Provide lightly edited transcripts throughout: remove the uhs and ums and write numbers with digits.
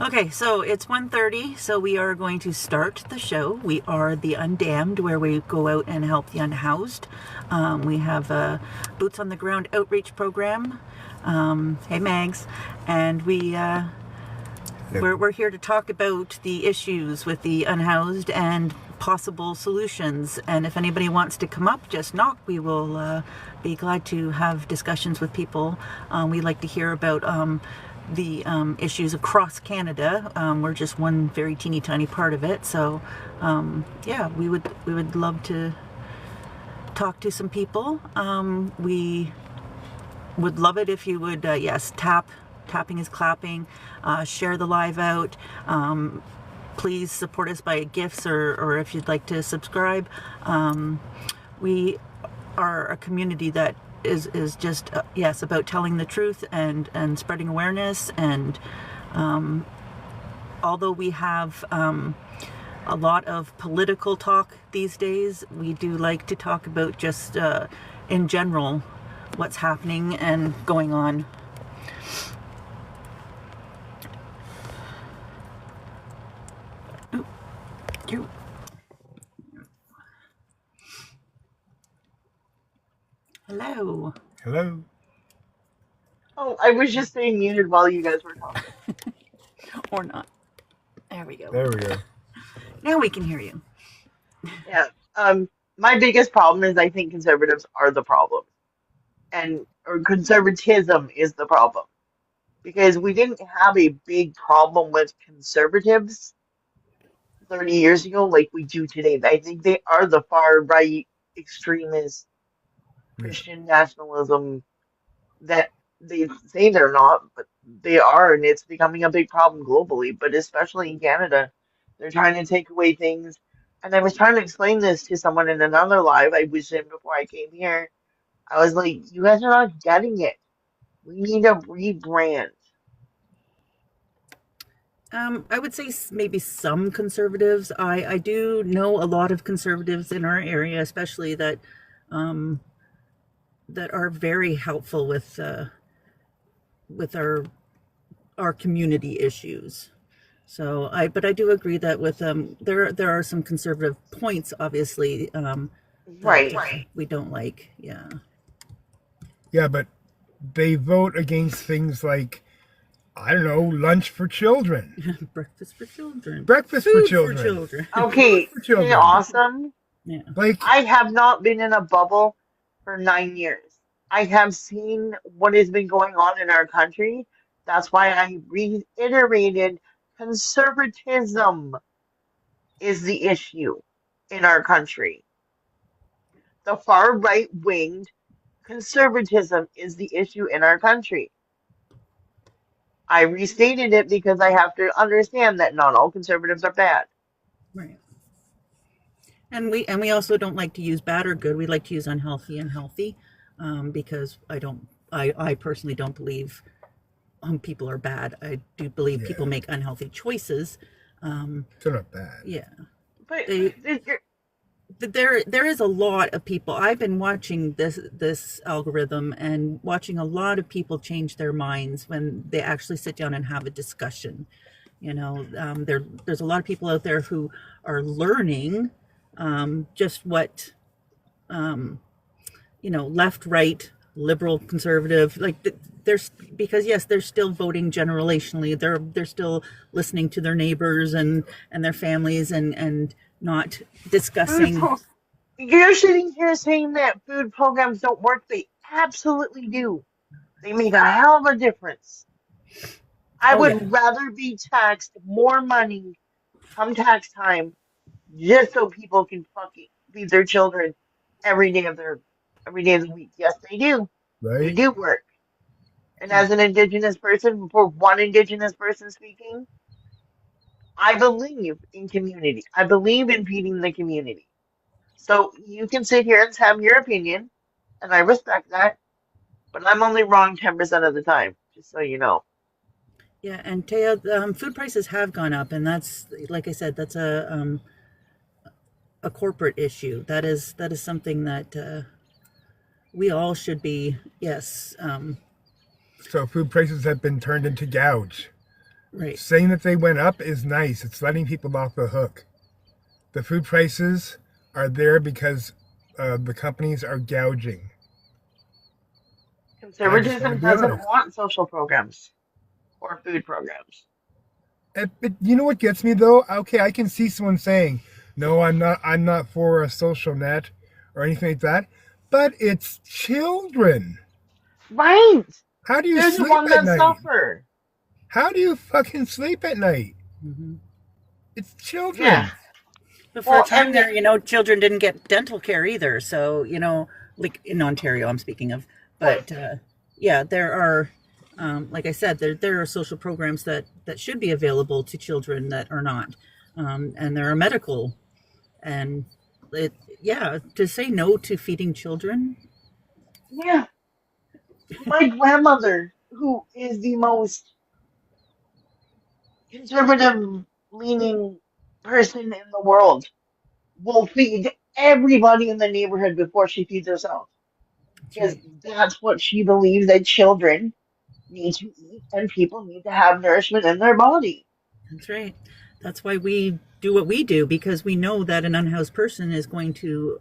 Okay, so it's 1:30, so we are going to start the show. We are the Undamed, where we go out and help the unhoused. We have a Boots on the Ground outreach program. Hey, Mags. And we're here to talk about the issues with the unhoused and possible solutions. And if anybody wants to come up, just knock. We will be glad to have discussions with people. We like to hear about the issues across Canada. We're just one very teeny tiny part of it. So yeah, we would love to talk to some people. We would love it if you would, yes, tapping is clapping, share the live out. Please support us by gifts or if you'd like to subscribe. We are a community that is just, yes, about telling the truth and spreading awareness. And although we have a lot of political talk these days, we do like to talk about just in general what's happening and going on. Ooh, Hello. Hello. Oh, I was just staying muted while you guys were talking. Or not. There we go. There we go. Now we can hear you. Yeah. My biggest problem is I think conservatives are the problem, or conservatism is the problem, because we didn't have a big problem with conservatives 30 years ago like we do today. I think they are the far right extremist Yeah. Christian nationalism that they say they're not, but they are, and it's becoming a big problem globally, but especially in Canada. They're trying to take away things. And I was trying to explain this to someone in another live I was in before I came here. I was like, you guys are not getting it. We need a rebrand. I would say maybe some conservatives. I do know a lot of conservatives in our area, especially that that are very helpful with our community issues. So but I do agree that with there are some conservative points, obviously, that Right. we don't like. Yeah. Yeah, but they vote against things like, I don't know, lunch for children, Breakfast for children. breakfast Food for children, for children. Okay, for okay, children. awesome. Yeah. Like, I have not been in a bubble for 9 years. I have seen what has been going on in our country. That's why I reiterated conservatism is the issue in our country. The far right winged conservatism is the issue in our country. I restated it because I have to understand that not all conservatives are bad. Right. And we also don't like to use bad or good. We like to use unhealthy and healthy, because I personally don't believe people are bad. I do believe yeah, people make unhealthy choices. they're not bad. Yeah, But they there is a lot of people. I've been watching this algorithm and watching a lot of people change their minds when they actually sit down and have a discussion. There's a lot of people out there who are learning just what left, right, liberal, conservative, like there's, because yes, they're still voting generationally. They're still listening to their neighbors and their families and not food discussing. pro- you're sitting here saying that food programs don't work. They absolutely do. They make a hell of a difference. I Oh yeah. would rather be taxed more money come tax time just so people can fucking feed their children every day of their every day of the week. Yes, they do. They Right? do work. And as an indigenous person, for one indigenous person speaking, I believe in community. I believe in feeding the community. So you can sit here and have your opinion, and I respect that, but I'm only wrong 10% of the time, just so you know. Yeah, and Taya, food prices have gone up, and that's, like I said, that's a corporate issue. That is something that we all should be, yes. So food prices have been turned into gouge. Right. Saying that they went up is nice. It's letting people off the hook. The food prices are there because the companies are gouging. And I just want to Conservatism be doesn't honest. want social programs or food programs. But you know what gets me though? Okay, I can see someone saying, "No, I'm not. I'm not for a social net or anything like that." But it's children. Right. How do you They're the sleep one at that night? suffer. How do you fucking sleep at night? Hmm. It's Yeah. children. But for a Well, time and there, children didn't get dental care either. So, like in Ontario, I'm speaking of. right. But yeah, there are, like I said, there are social programs that should be available to children that are not. And there are medical. And it, yeah, to say no to feeding children. Yeah. My grandmother, who is the most conservative leaning person in the world, will feed everybody in the neighborhood before she feeds herself. That's Because right. that's what she believes that children need to eat and people need to have nourishment in their body. That's right. That's why we do what we do, because we know that an unhoused person is going to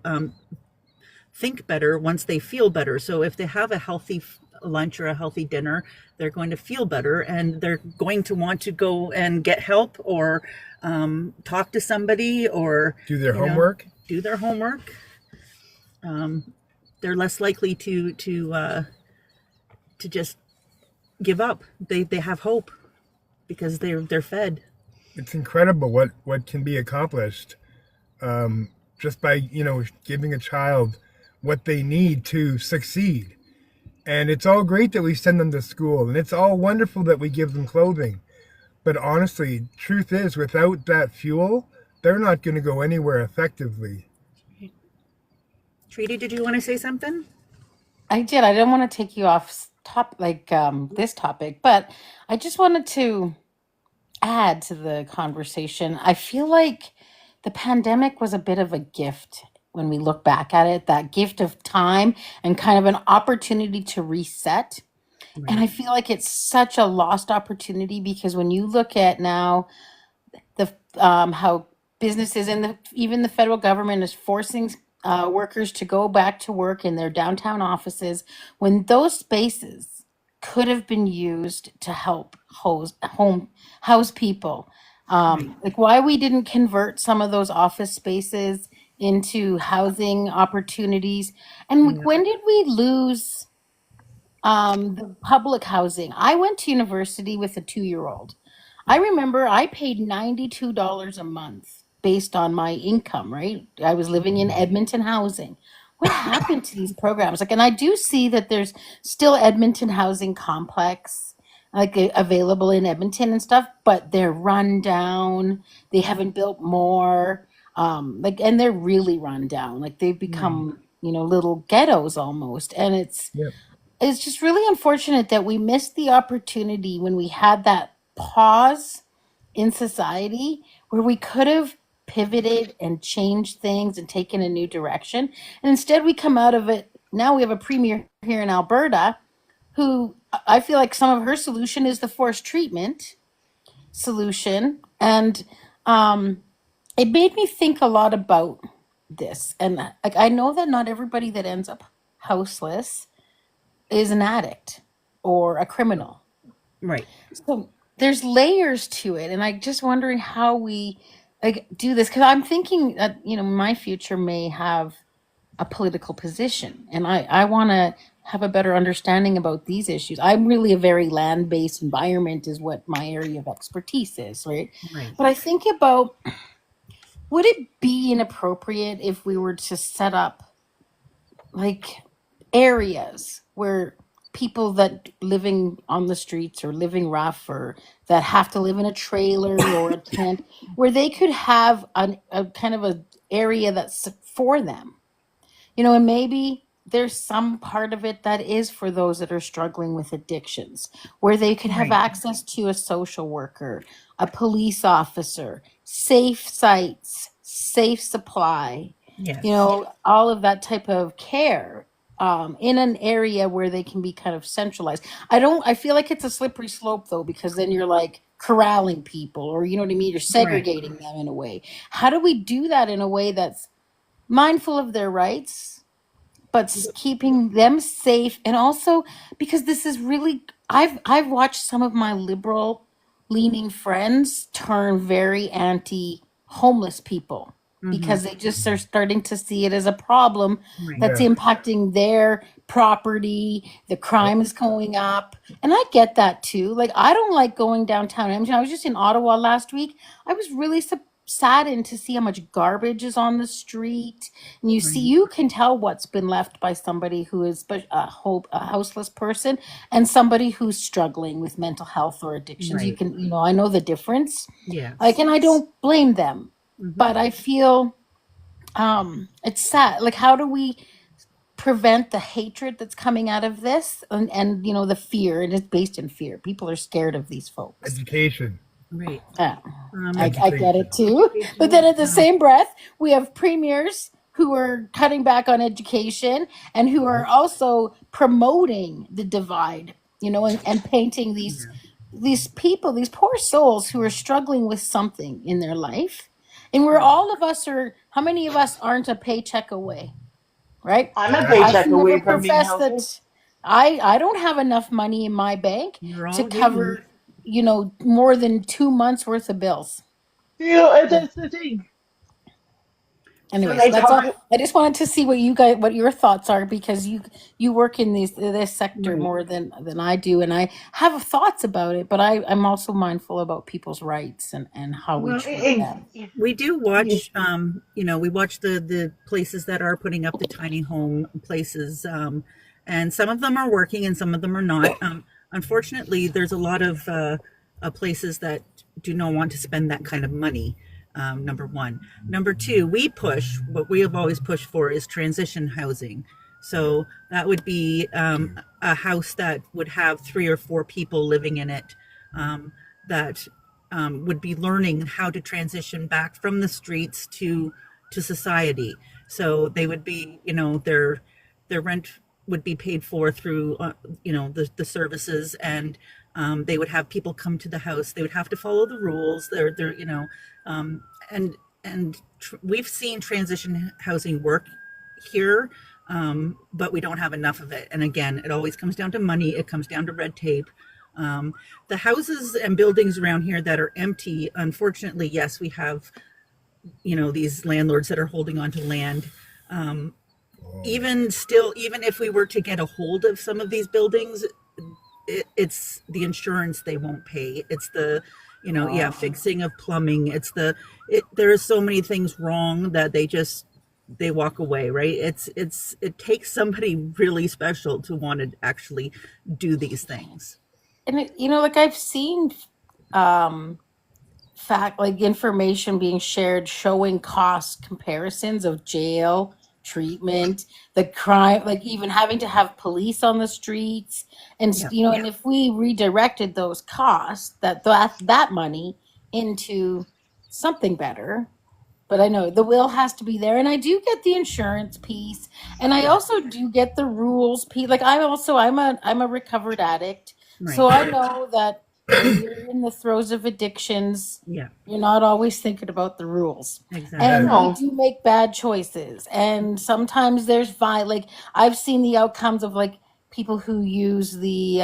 think better once they feel better. So if they have a healthy lunch or a healthy dinner, they're going to feel better, and they're going to want to go and get help, or talk to somebody, or Do their homework. do their homework. They're less likely to just give up. They have hope because they're fed. It's incredible what can be accomplished just by giving a child what they need to succeed. And it's all great that we send them to school, and it's all wonderful that we give them clothing. But honestly, truth is, without that fuel, they're not going to go anywhere effectively. Treaty, did you want to say something? I did. I didn't want to take you off this topic, but I just wanted to add to the conversation. I feel like the pandemic was a bit of a gift when we look back at it, that gift of time and kind of an opportunity to reset. And Right. I feel like it's such a lost opportunity because when you look at now the how businesses and even the federal government is forcing workers to go back to work in their downtown offices when those spaces could have been used to help house people. Right. Like why we didn't convert some of those office spaces into housing opportunities, and like, Yeah. when did we lose the public housing? I went to university with a 2-year old. I remember I paid $92 a month based on my income, right? I was living in Edmonton housing. What happened to these programs? Like, and I do see that there's still Edmonton Housing Complex, like available in Edmonton and stuff, but they're run down. They haven't built more. And they're really run down. Like they've Right. become, little ghettos almost. And Yep. it's just really unfortunate that we missed the opportunity when we had that pause in society where we could have pivoted and changed things and taken a new direction. And instead, we come out of it. Now we have a premier here in Alberta who I feel like some of her solution is the forced treatment solution. And it made me think a lot about this. And like, I know that not everybody that ends up houseless is an addict or a criminal. Right. So there's layers to it, and I just wondering how we like do this because I'm thinking that my future may have a political position, and I want to have a better understanding about these issues. I'm really a very land-based environment is what my area of expertise is, right? Right. But I think about would it be inappropriate if we were to set up like areas where people that living on the streets or living rough or that have to live in a trailer or a tent where they could have a kind of a area that's for them, and maybe there's some part of it that is for those that are struggling with addictions where they could have Right. access to a social worker, a police officer, safe sites, safe supply, Yes. all of that type of care in an area where they can be kind of centralized. I feel like it's a slippery slope though, because then you're like corralling people, or you know what I mean, you're Right. segregating them in a way. How do we do that in a way that's mindful of their rights, but keeping them safe? And also, because this is really, I've watched some of my liberal leaning friends turn very anti homeless people Mm-hmm. because they just are starting to see it as a problem Right. that's Yeah. impacting their property. The Yep. crime is going up, and I get that too. Like, I don't like going downtown. I mean, I was just in Ottawa last week. I was really saddened to see how much garbage is on the street, and Right. you can tell what's been left by somebody who is a houseless person and somebody who's struggling with mental health or addictions. You Right. can, I know the difference. Like, Yes. and I don't blame them, Mm-hmm. but I feel it's sad. Like, how do we prevent the hatred that's coming out of this, and the fear? It is based in fear. People are scared of these folks. Education. Right. Yeah, Um, I get Education. it too. But then at the same breath, we have premiers who are cutting back on education and who are Yep. also promoting the divide, and painting yeah. these people, these poor souls who are struggling with something in their life. And we're Right. all of us are, how many of us aren't a paycheck away, right? I'm a Exactly. I've paycheck never away from being professed healthy. that I don't have enough money in my bank You're to all human. cover, more than 2 months worth of bills. And that's the thing. When Anyways, I that's all. talk, I just wanted to see what your thoughts are, because you work in this sector Right. more than I do, and I have thoughts about it, but I'm also mindful about people's rights and how we Well, treat them. we do watch, we watch the places that are putting up the tiny home places, and some of them are working and some of them are not. Unfortunately, there's a lot of places that do not want to spend that kind of money. Number one. Number two, what we have always pushed for is transition housing. So that would be a house that would have 3 or 4 people living in it, that would be learning how to transition back from the streets to society. So they would be, their rent would be paid for through, the services, and they would have people come to the house. They would have to follow the rules. They're um, and we've seen transition housing work here, but we don't have enough of it. And again, it always comes down to money. It comes down to red tape. The houses and buildings around here that are empty, unfortunately, yes, we have, these landlords that are holding on to land. Um, Oh. Even still, even if we were to get a hold of some of these buildings, it's the insurance they won't pay. It's the, fixing of plumbing. There are so many things wrong that they walk away, right? It takes somebody really special to want to actually do these things. And like, I've seen um fact, like, information being shared showing cost comparisons of jail treatment, the crime, like even having to have police on the streets, and Yeah. and if we redirected those costs, that money into something better. But I know the will has to be there, and I do get the insurance piece, and I also do get the rules piece. Like, I'm a recovered addict, Right. so I know that when you're in the throes of addictions, Yeah, you're not always thinking about the rules, exactly. and we no, do make bad choices, and sometimes there's like, I've seen the outcomes of, like, people who use the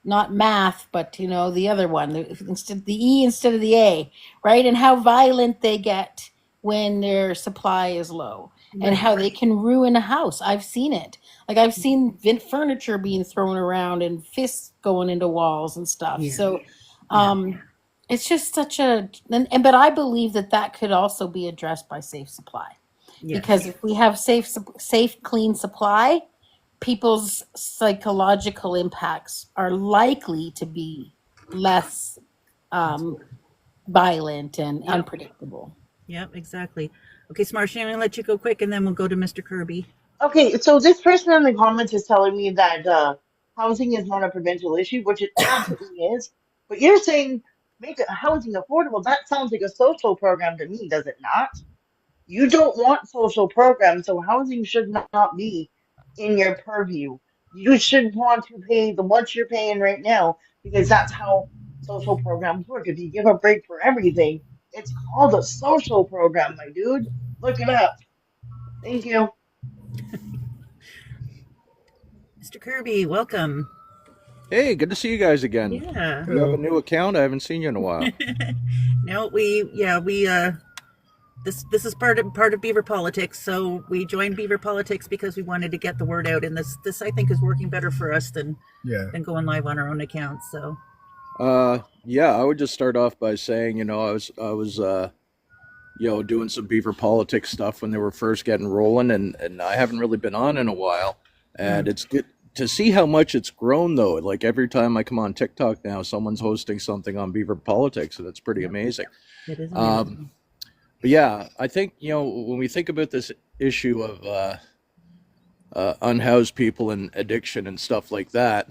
not math, but the other one, instead the E instead of the A, right? And how violent they get when their supply is low, and Right. how they can ruin a house. I've seen it. Like, I've seen furniture being thrown around and fists going into walls and stuff. Yeah. So Yeah. it's just such a, and but I believe that could also be addressed by safe supply, because Yes. if we have safe, clean supply, people's psychological impacts are likely to be less um, violent and Yep. unpredictable. Yep. Exactly. Okay, Smarsh, I'm gonna let you go quick, and then we'll go to Mr. Kirby. okay, so this person in the comments is telling me that housing is not a provincial issue, which it absolutely is. But you're saying make housing affordable. That sounds like a social program to me, does it not? You don't want social programs, so housing should not be in your purview. You should want to pay the much you're paying right now because that's how. social programs work. If you give a break for everything, it's called a social program, my dude. Look it up. Thank you. Mr. Kirby, welcome. Hey, good to see you guys again. Yeah. You have a Hello. new account? I haven't seen you in a while. No, we this is part of Beaver Politics. So we joined Beaver Politics because we wanted to get the word out, and this I think is working better for us than Yeah. going live on our own accounts. So Yeah, I would just start off by saying, I was doing some Beaver Politics stuff when they were first getting rolling, and I haven't really been on in a while. And it's good to see how much it's grown, though. Like every time I come on TikTok now, someone's hosting something on Beaver Politics, and it's pretty amazing. it is Um, amazing. But yeah, I think, when we think about this issue of unhoused people and addiction and stuff like that,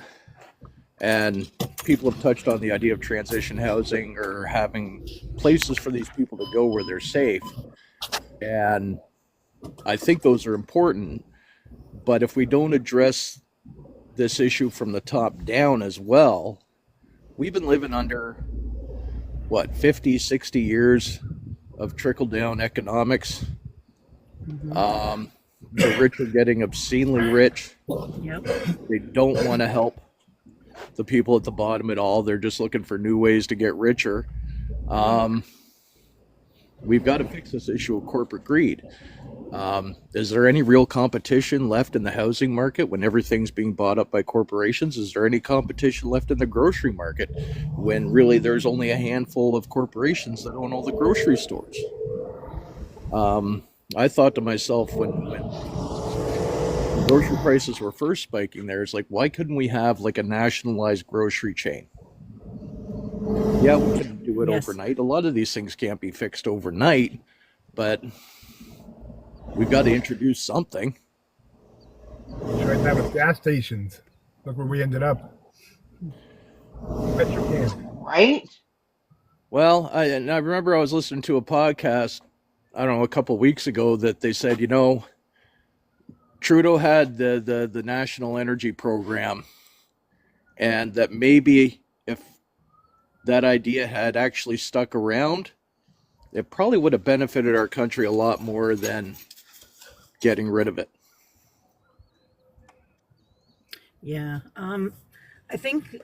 and people have touched on the idea of transition housing or having places for these people to go where they're safe. And I think those are important. But if we don't address this issue from the top down as well, we've been living under, what, 50, 60 years of trickle down economics. The rich are getting obscenely rich. Yep. They don't want to help the people at the bottom at all. They're just looking for new ways to get richer. We've got to fix this issue of corporate greed. Is there any real competition left in the housing market when everything's being bought up by corporations? Is there any competition left in the grocery market when really there's only a handful of corporations that own all the grocery stores? I thought to myself when grocery prices were first spiking there, it's like, why couldn't we have like a nationalized grocery chain? Yeah, we can do it Yes. overnight. A lot of these things can't be fixed overnight, but we've got to introduce something. We tried that with gas stations. Look where we ended up. Bet you can. Right? Well, I remember I was listening to a podcast, I don't know, a couple of weeks ago that they said, Trudeau had the National Energy Program, and that maybe if that idea had actually stuck around, it probably would have benefited our country a lot more than getting rid of it. Yeah. I think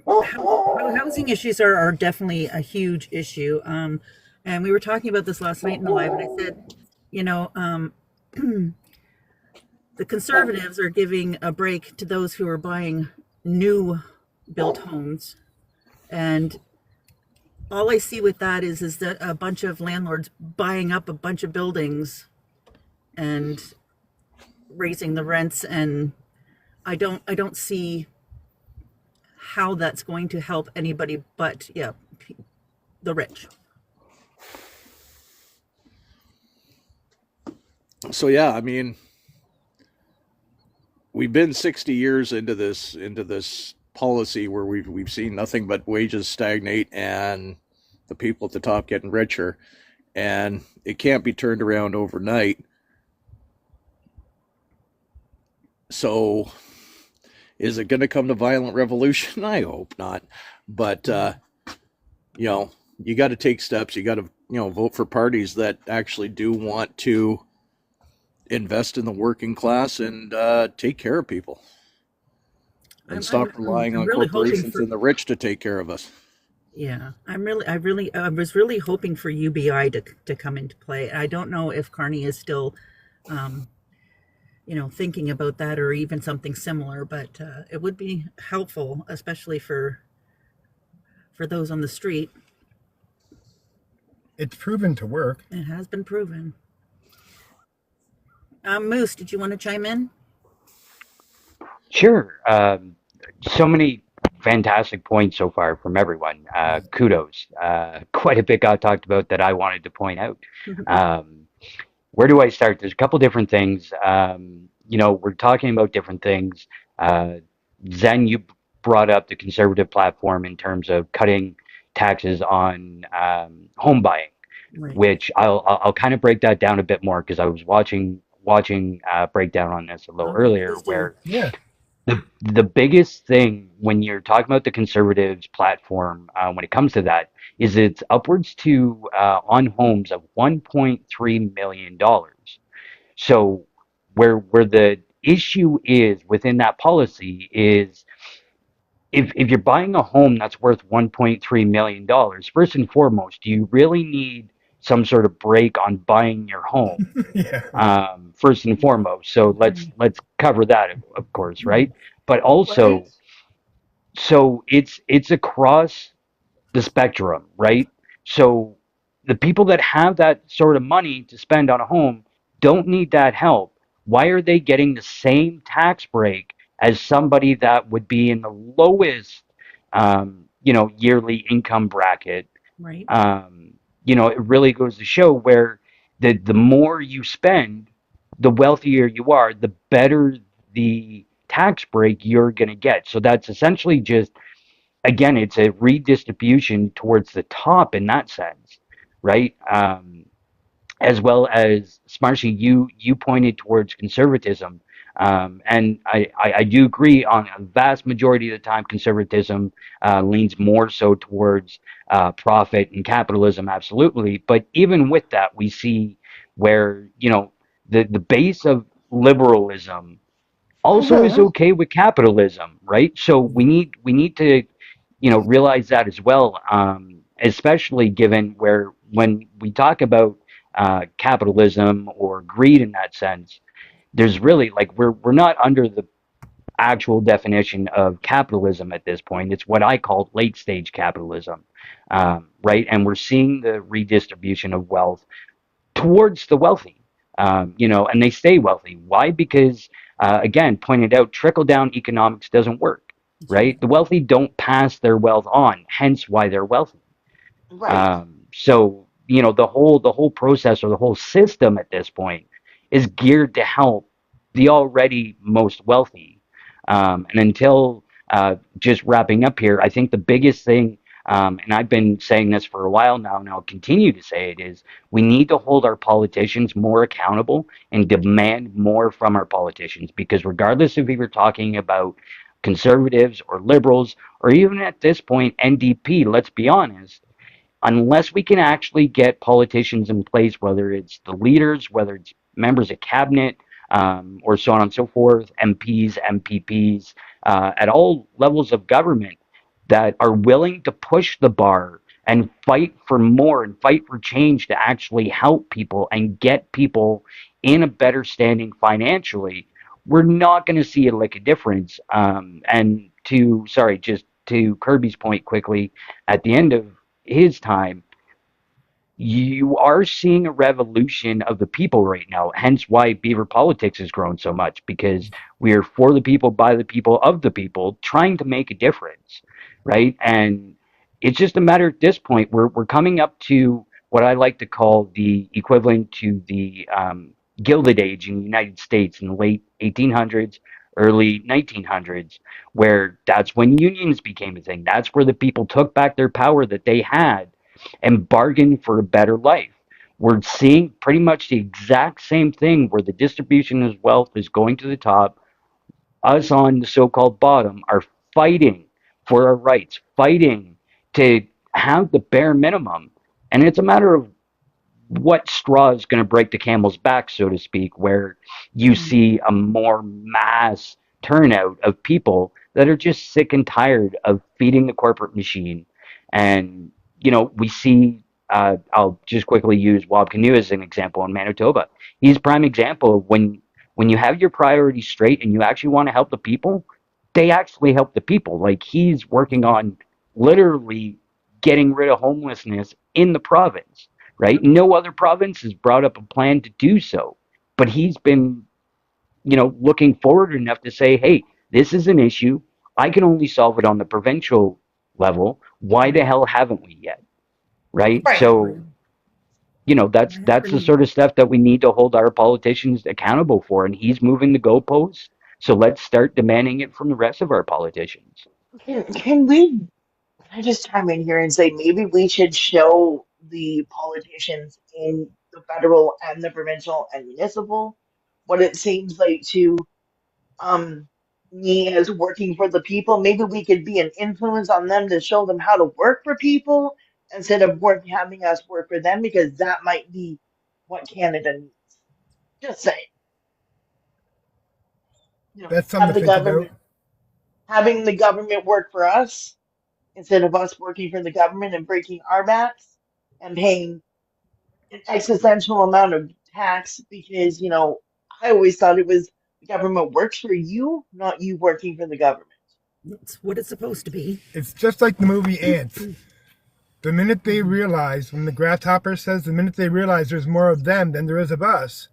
housing issues are definitely a huge issue. And we were talking about this last night in the live, and I said, the conservatives are giving a break to those who are buying new built homes. And all I see with that is that a bunch of landlords buying up a bunch of buildings and raising the rents, and I don't see how that's going to help anybody but the rich. So yeah, I mean, we've been 60 years into this policy where we've seen nothing but wages stagnate and the people at the top getting richer, and it can't be turned around overnight. So is it going to come to violent revolution? I hope not. But you got to take steps. You got to vote for parties that actually do want to invest in the working class and take care of people, and stop relying on really corporations and the rich to take care of us. Yeah, I was really hoping for UBI to come into play. I don't know if Carney is still, thinking about that or even something similar, but it would be helpful, especially for those on the street. It's proven to work. It has been proven. Moose, did you want to chime in? Sure. So many fantastic points so far from everyone. Kudos. Quite a bit got talked about that I wanted to point out. Where do I start? There's a couple different things. We're talking about different things. Zen, you brought up the conservative platform in terms of cutting taxes on home buying, Right. which I'll kind of break that down a bit more because I was watching breakdown on this a little earlier Please do. where Yeah. The biggest thing when you're talking about the conservatives platform, when it comes to that, is it's upwards to on homes of $1.3 million. So where the issue is within that policy is if you're buying a home that's worth $1.3 million, first and foremost, do you really need some sort of break on buying your home? Yeah. First and foremost. So let's cover that, of course, right? But Right? also, so it's across the spectrum, right? So the people that have that sort of money to spend on a home don't need that help. Why are they getting the same tax break as somebody that would be in the lowest, yearly income bracket? Right. It really goes to show where the more you spend, the wealthier you are, the better the tax break you're going to get. So that's essentially just, again, it's a redistribution towards the top in that sense, right? As well as Smarshy, you pointed towards conservatism, and I do agree on a vast majority of the time conservatism leans more so towards profit and capitalism, absolutely. But even with that, we see where the base of liberalism also is Mm-hmm. okay with capitalism, right? So we need to realize that as well, especially given where when we talk about capitalism or greed in that sense, there's really like we're not under the actual definition of capitalism at this point. It's what I call late stage capitalism, right? And we're seeing the redistribution of wealth towards the wealthy, and they stay wealthy. Why? Because, again, pointed out, trickle down economics doesn't work, That's right. right? The wealthy don't pass their wealth on, hence why they're wealthy. Right. So the whole process or the whole system at this point is geared to help the already most wealthy. And until just wrapping up here, I think the biggest thing, and I've been saying this for a while now, and I'll continue to say it, is we need to hold our politicians more accountable and demand more from our politicians. Because regardless if we were talking about conservatives or liberals, or even at this point NDP, let's be honest, unless we can actually get politicians in place, whether it's the leaders, whether it's members of cabinet, or so on and so forth, MPs, MPPs, at all levels of government, that are willing to push the bar and fight for more and fight for change to actually help people and get people in a better standing financially, we're not going to see a lick of difference. And just to Kirby's point quickly, at the end of his time, you are seeing a revolution of the people right now. Hence why Beaver politics has grown so much, because we are for the people, by the people, of the people, trying to make a difference, right? And it's just a matter at this point. We're coming up to what I like to call the equivalent to the Gilded Age in the United States in the late 1800s, early 1900s, where that's when unions became a thing. That's where the people took back their power that they had and bargain for a better life. We're seeing pretty much the exact same thing where the distribution of wealth is going to the top. Us on the so called bottom are fighting for our rights, fighting to have the bare minimum. And it's a matter of what straw is going to break the camel's back, so to speak, where you see a more mass turnout of people that are just sick and tired of feeding the corporate machine. And, we see, I'll just quickly use Wab Canoe as an example in Manitoba. He's a prime example of when you have your priorities straight and you actually want to help the people, they actually help the people. Like he's working on literally getting rid of homelessness in the province, right? No other province has brought up a plan to do so, but he's been, looking forward enough to say, hey, this is an issue. I can only solve it on the provincial level. Why the hell haven't we yet? Right? Right. So, that's the sort of stuff that we need to hold our politicians accountable for. And he's moving the goalposts. So let's start demanding it from the rest of our politicians. Can we I just chime in here and say maybe we should show the politicians in the federal and the provincial and municipal what it seems like to um me as working for the people. Maybe we could be an influence on them to show them how to work for people instead of having us work for them, because that might be what Canada needs. Just saying, That's something have to the think about. government having the government work for us instead of us working for the government and breaking our backs and paying an existential amount of tax because, I always thought it was the government works for you, not you working for the government. That's what it's supposed to be. It's just like the movie Ants. The minute they realize, when the grasshopper says, the minute they realize there's more of them than there is of us,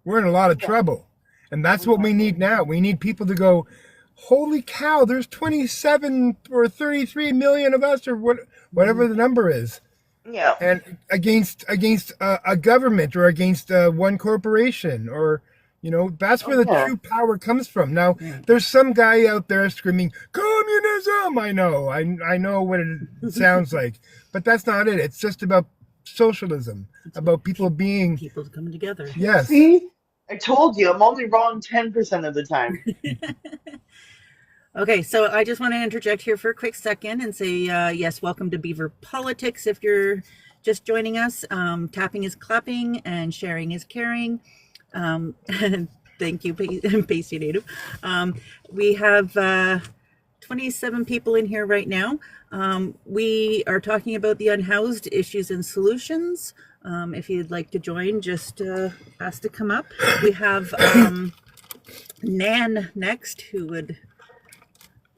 we're in a lot of Yeah, trouble. And that's what we exactly. need now. We need people to go, holy cow, there's 27 or 33 million of us, or whatever the number is. Yeah. And against a government or against one corporation, or that's where Oh, the yeah. true power comes from. Now there's some guy out there screaming communism. I know what it sounds like, but that's not it. It's just about socialism, about people being, People coming together. yes. See? I told you, I'm only wrong 10% of the time. Okay, so I just want to interject here for a quick second and say, yes, welcome to Beaver Politics. If you're just joining us, tapping is clapping and sharing is caring. And thank you, Pasty Native. We have 27 people in here right now. We are talking about the unhoused issues and solutions. If you'd like to join, just ask to come up. We have Nan next, who would,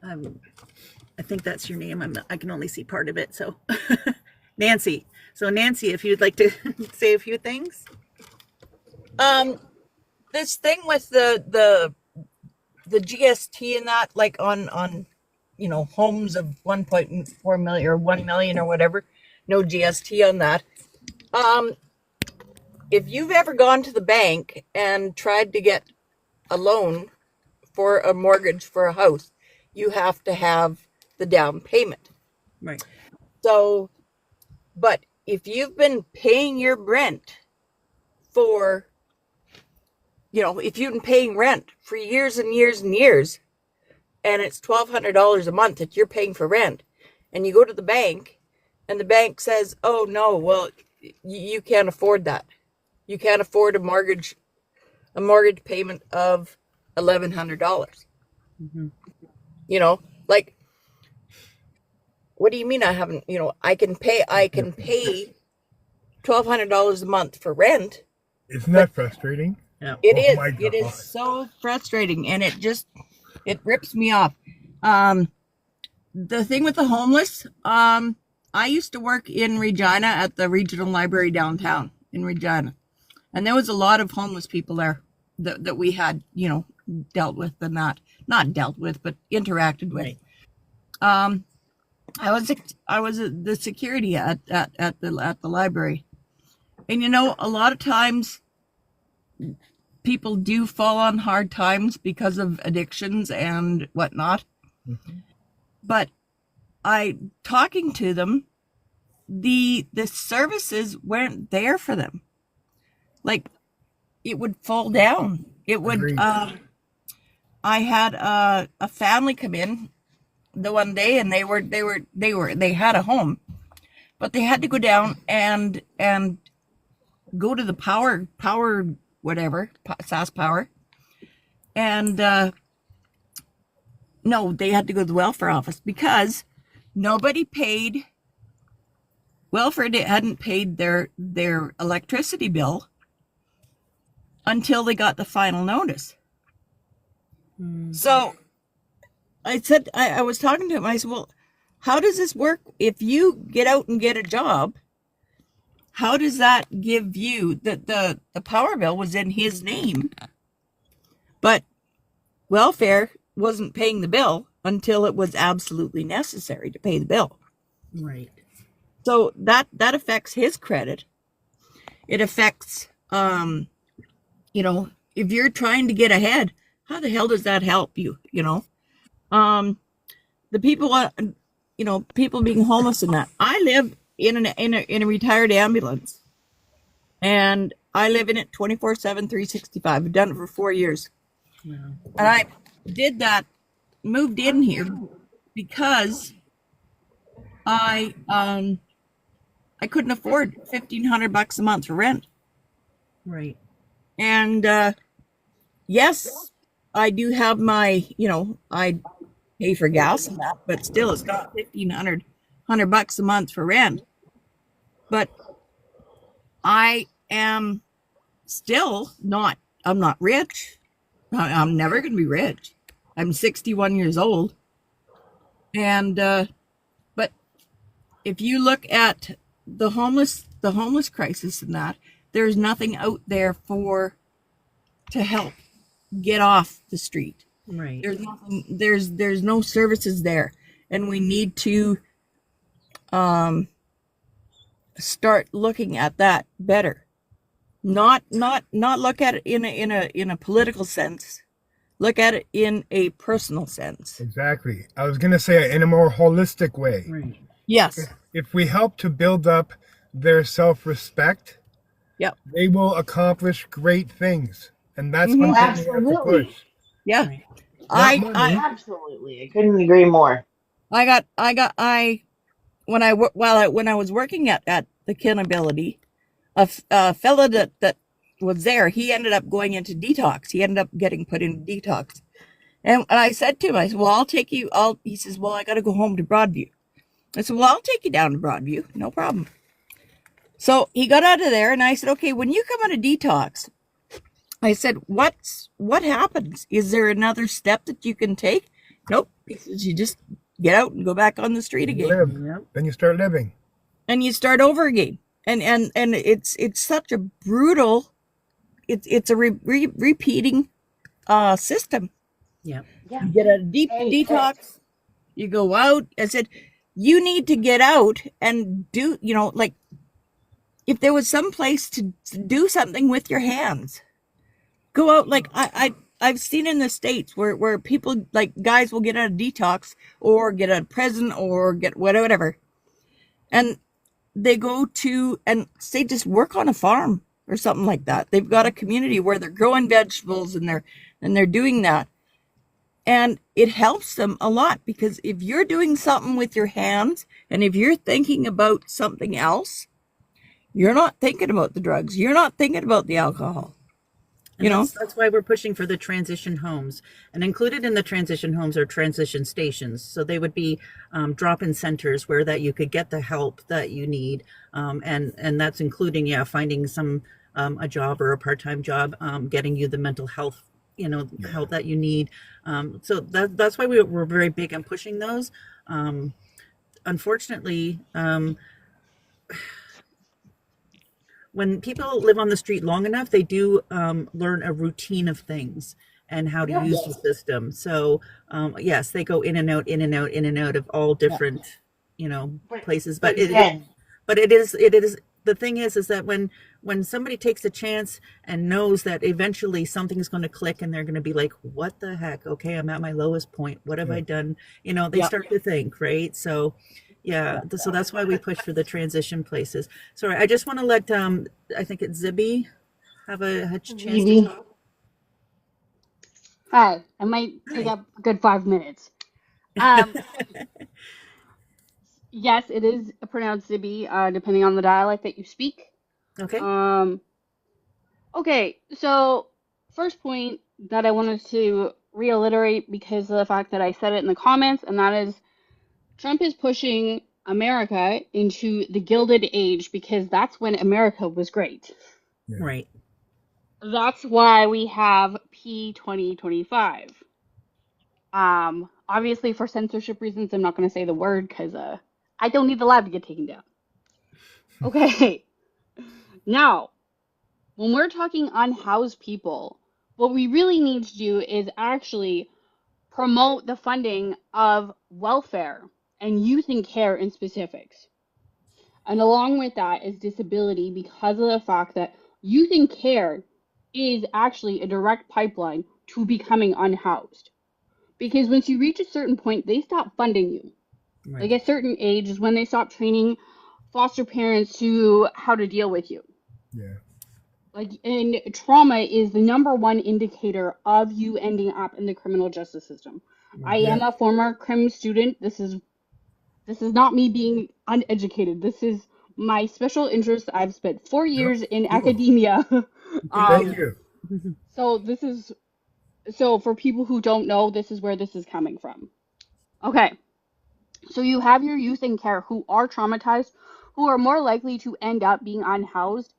I think that's your name. I can only see part of it. So Nancy. So Nancy, if you'd like to say a few things. This thing with the GST and that, like on homes of 1.4 million or 1 million or whatever, no GST on that. If you've ever gone to the bank and tried to get a loan for a mortgage for a house, you have to have the down payment. Right. So, but if you've been paying your rent for, if you've been paying rent for years and years and years, and it's $1,200 a month that you're paying for rent, and you go to the bank, and the bank says, oh, no, well, you can't afford that. You can't afford a mortgage payment of $1,100. Mm-hmm. Like, what do you mean I haven't, I can pay $1,200 a month for rent. Isn't that frustrating? Yeah. It is so frustrating, and it rips me off. The thing with the homeless, I used to work in Regina at the regional library downtown in Regina, and there was a lot of homeless people there that we had, dealt with and not dealt with, but interacted with. Right. I was the security at the library, and a lot of times people do fall on hard times because of addictions and whatnot. Mm-hmm. But talking to them, the services weren't there for them. Like, it would fall down. It would. I had a family come in the one day, and they had a home, but they had to go down and go to the power whatever, SAS Power, and no, they had to go to the welfare office because nobody paid. Welfare hadn't paid their electricity bill until they got the final notice. So I said, I was talking to him, I said, well, how does this work? If you get out and get a job, how does that give you the power bill was in his name, but welfare wasn't paying the bill until it was absolutely necessary to pay the bill. Right. So that affects his credit. It affects, if you're trying to get ahead, how the hell does that help you? The people, people being homeless and that. I live in a retired ambulance, and I live in it 24/7, 365. I've done it for 4 years. Yeah. And I did that moved in here because I couldn't afford $1,500 a month for rent. Right. And yes, I do have my, I pay for gas and that, but still it's not $1,500 a month for rent. But I am still not, I'm not rich. I'm never going to be rich. I'm 61 years old. And, but if you look at the homeless crisis and that, there's nothing out there to help get off the street. Right. There's nothing, there's no services there. And we need to, start looking at that better. Not look at it in a political sense. Look at it in a personal sense. Exactly. I was going to say in a more holistic way. Right. Yes. If we help to build up their self-respect, Yep. they will accomplish great things. And that's one thing we have to Absolutely. push. Yeah. Right. Absolutely. I couldn't agree more. When I was working at the Kinability, a fella that was there, he ended up going into detox. He ended up getting put in detox. And I said to him, I said, well, I'll take you. He says, well, I got to go home to Broadview. I said, well, I'll take you down to Broadview. No problem. So he got out of there and I said, okay, when you come out of detox, I said, what happens? Is there another step that you can take? Nope. He says, you just get out and go back on the street again. Live. Then you start living. And you start over again. And it's such a brutal, it's a repeating system. Yeah. Yeah. You get a deep detox, you go out. I said, you need to get out and do, like if there was some place to do something with your hands, go out. Like I've seen in the States where people, like guys will get out of detox or get out of prison or get whatever. And they go to, and say, just work on a farm or something like that. They've got a community where they're growing vegetables and they're doing that. And it helps them a lot, because if you're doing something with your hands and if you're thinking about something else, you're not thinking about the drugs. You're not thinking about the alcohol. That's why we're pushing for the transition homes, and included in the transition homes are transition stations. So they would be drop-in centers where that you could get the help that you need, and that's including finding some a job or a part-time job, getting you the mental health help that you need. So that's why we're very big on pushing those. Unfortunately, when people live on the street long enough, they do learn a routine of things and how to use the system. So yes, they go in and out, in and out, in and out of all different, places. But it is the thing is that when somebody takes a chance and knows that eventually something's going to click and they're going to be like, what the heck? Okay, I'm at my lowest point. What have I done? They start to think, right? So so that's why we push for the transition places. Sorry, I just want to let I think it's Zibby have a chance to talk. Hi, I might take up a good 5 minutes. Yes, it is pronounced Zibby, depending on the dialect that you speak. Okay. Okay, so first point that I wanted to reiterate, because of the fact that I said it in the comments, and that is Trump is pushing America into the Gilded Age, because that's when America was great. Yeah. Right. That's why we have P2025. Obviously for censorship reasons, I'm not going to say the word because I don't need the lab to get taken down. Okay. Now, when we're talking unhoused people, what we really need to do is actually promote the funding of welfare and youth and care in specifics. And along with that is disability, because of the fact that youth and care is actually a direct pipeline to becoming unhoused. Because once you reach a certain point, they stop funding you. Right. Like a certain age is when they stop training foster parents to how to deal with you. Yeah. And trauma is the number one indicator of you ending up in the criminal justice system. I Yeah. am a former crim student. This is not me being uneducated. This is my special interest. I've spent 4 years in Cool. academia. Thank Thank um, you. you. so this is so for people who don't know, this is where this is coming from. Okay, so you have your youth in care who are traumatized, who are more likely to end up being unhoused.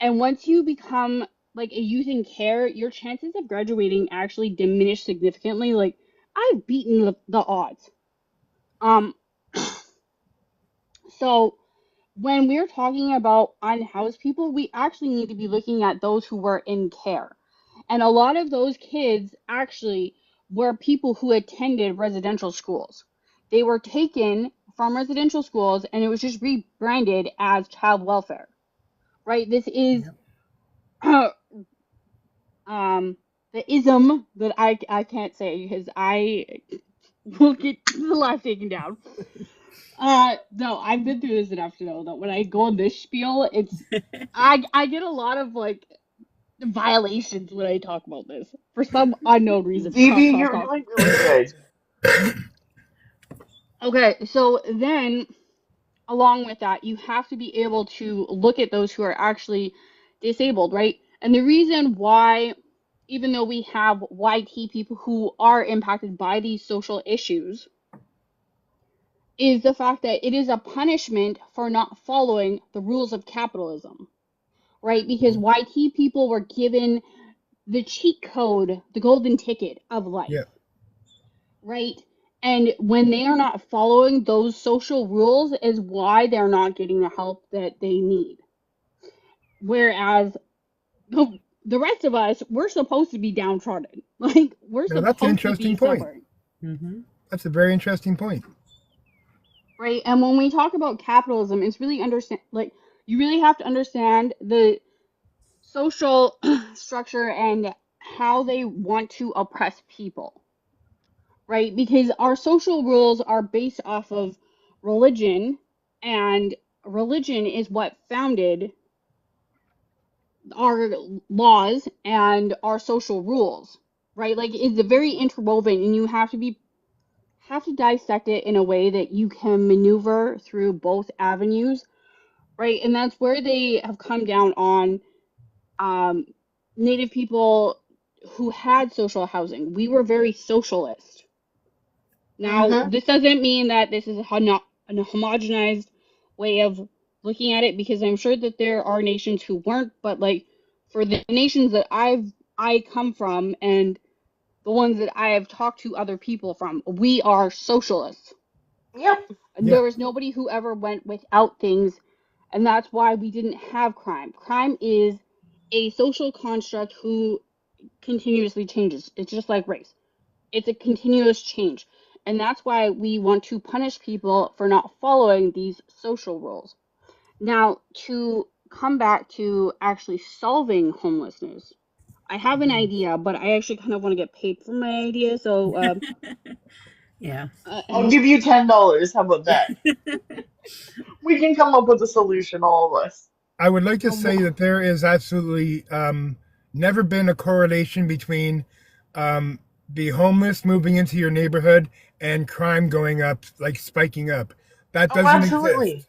And once you become like a youth in care, your chances of graduating actually diminish significantly. Like I've beaten the odds. Um, so when we're talking about unhoused people, we actually need to be looking at those who were in care. And a lot of those kids actually were people who attended residential schools. They were taken from residential schools and it was just rebranded as child welfare, right? This is the ism that I can't say because I will get the life taken down. No, I've been through this enough to know that when I go on this spiel, I get a lot of like violations when I talk about this for some unknown reason. Cough, Phoebe, cough, you're cough. doing really good. Okay, so then along with that, you have to be able to look at those who are actually disabled, right? And the reason why, even though we have YT people who are impacted by these social issues, is the fact that it is a punishment for not following the rules of capitalism, right? Because YT people were given the cheat code, the golden ticket of life, Yeah. right? And when they are not following those social rules, is why they're not getting the help that they need. Whereas the rest of us, we're supposed to be downtrodden. Like, we're Now that's an supposed to be interesting point. suffering, That's a very interesting point. right? And when we talk about capitalism, it's really like, you really have to understand the social structure and how they want to oppress people, right? Because our social rules are based off of religion, and religion is what founded our laws and our social rules, right? Like it's very interwoven, and you have to dissect it in a way that you can maneuver through both avenues, right? And that's where they have come down on um, Native people who had social housing. We were very socialist. Now, Mm-hmm. this doesn't mean that this is a homogenized way of looking at it, because I'm sure that there are nations who weren't, but like for the nations that I come from and the ones that I have talked to other people from, we are socialists. Yep. And Yeah. there was nobody who ever went without things, and that's why we didn't have crime. Crime is a social construct who continuously changes. It's just like race. It's a continuous change. And that's why we want to punish people for not following these social rules. Now, to come back to actually solving homelessness, I have an idea, but I actually kind of want to get paid for my idea. So, Yeah. I'll give you $10. How about that? We can come up with a solution, all of us. I would like to um, say that there is absolutely never been a correlation between um, the homeless moving into your neighborhood and crime going up, like spiking up. That Oh, doesn't exist. absolutely.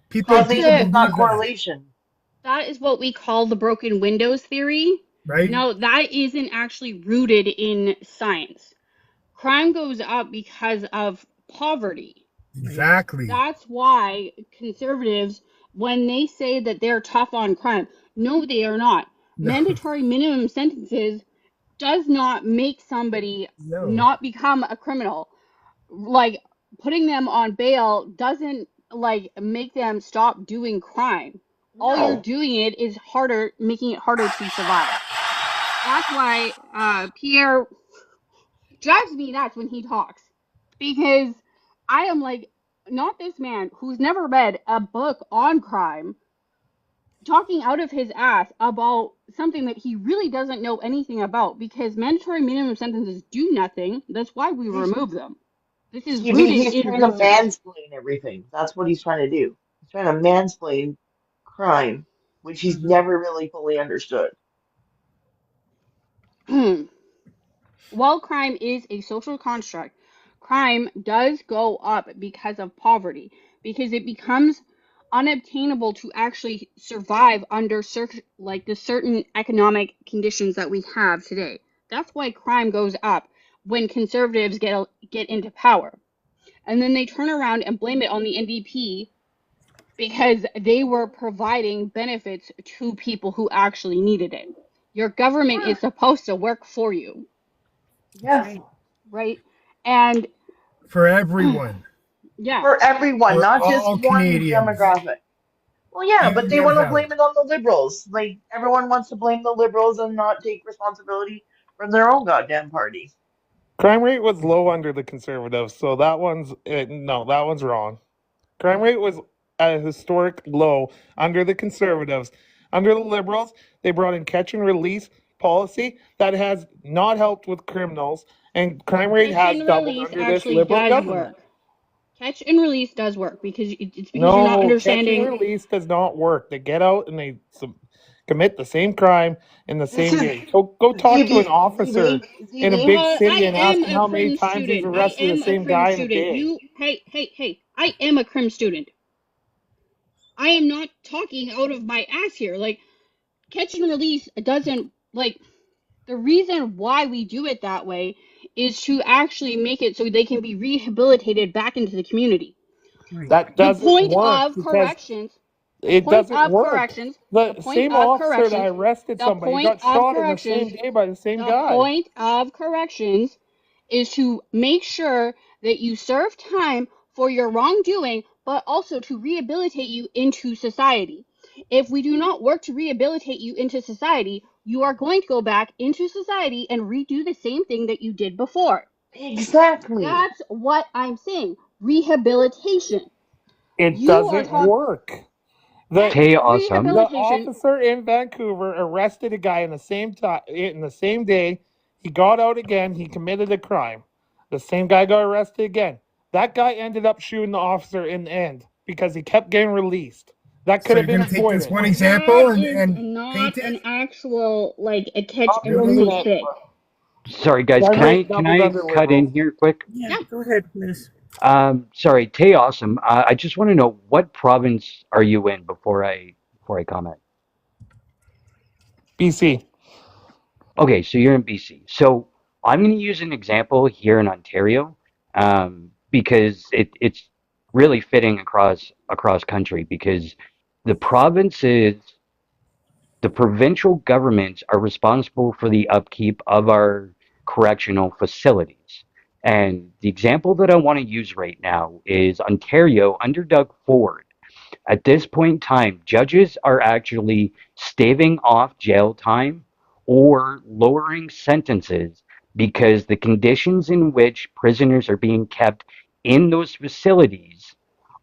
People that's people Causation is a not believe that, correlation. that is what we call the broken windows theory. right? Now, that isn't actually rooted in science. Crime goes up because of poverty. Right. Exactly. That's why conservatives, when they say that they're tough on crime, no, they are not. No, Mandatory minimum sentences does not make somebody no, not become a criminal. Like putting them on bail doesn't like make them stop doing crime. All you're No. doing it is harder, making it harder to survive. That's why Pierre drives me nuts when he talks, because I am like, not this man who's never read a book on crime talking out of his ass about something that he really doesn't know anything about, because mandatory minimum sentences do nothing. That's why we He's remove them. This is Phoebe, rooted he's in trying to research. mansplain everything. That's what he's trying to do. He's trying to mansplain crime, which he's Hmm. never really fully understood. while crime is a social construct, crime does go up because of poverty, because it becomes unobtainable to actually survive under the certain economic conditions that we have today. That's why crime goes up when conservatives get into power. And then they turn around and blame it on the NDP because they were providing benefits to people who actually needed it. Your government is supposed to work for you. That's Yes, right. Right? And For everyone, yeah, for everyone, for not just all one Canadians, demographic. Well, yeah, even but the they want to unhoused. blame it on the liberals. Like everyone wants to blame the liberals and not take responsibility for their own goddamn party. Crime rate was low under the Conservatives, so that one's no, that one's wrong. Crime rate was at a historic low under the Conservatives. Under the Liberals, they brought in catch and release policy that has not helped with criminals, and crime rate catch has and doubled release under this actually Liberal does government. work. Catch and release does work because it's because you're not No, catch and understanding. release does not work. They get out and they commit the same crime in the This same is day. Go talk to an officer in a big city I and ask am him a how many crim times he's student. I arrested the am a same crim guy in a student. day. Hey. I am a crim student. I am not talking out of my ass here. Like, catch and release doesn't, like, the reason why we do it that way is to actually make it so they can be rehabilitated back into the community. Right. That The doesn't point work of because corrections, the it point doesn't of work. corrections, the The point same of officer that corrections, arrested the somebody point got of shot in the corrections, same day by the same the guy. point of corrections is to make sure that you serve time for your wrongdoing, but also to rehabilitate you into society. If we do not work to rehabilitate you into society, you are going to go back into society and redo the same thing that you did before. exactly. That's what I'm saying. Rehabilitation. It You are doesn't talking work. The that Hey, awesome. the rehabilitation. officer in Vancouver arrested a guy in the same time in the same day. He got out again. He committed a crime. The same guy got arrested again. That guy ended up shooting the officer in the end because he kept getting released. That So could you're have been going to take this avoided. one That example is and not paint it? an actual like a catch Not and Really? release percent. thing. Sorry, guys. Crime Can I rate can doubled I under cut liberals. in here quick? Yeah, Yeah. go ahead, Miss. Sorry, Tay, awesome. I just want to know what province are you in before I comment. BC. Okay, so you're in BC. So I'm going to use an example here in Ontario, because it's really fitting across country because the provinces, the provincial governments are responsible for the upkeep of our correctional facilities. And the example that I want to use right now is Ontario under Doug Ford. At this point in time, judges are actually staving off jail time or lowering sentences because the conditions in which prisoners are being kept in those facilities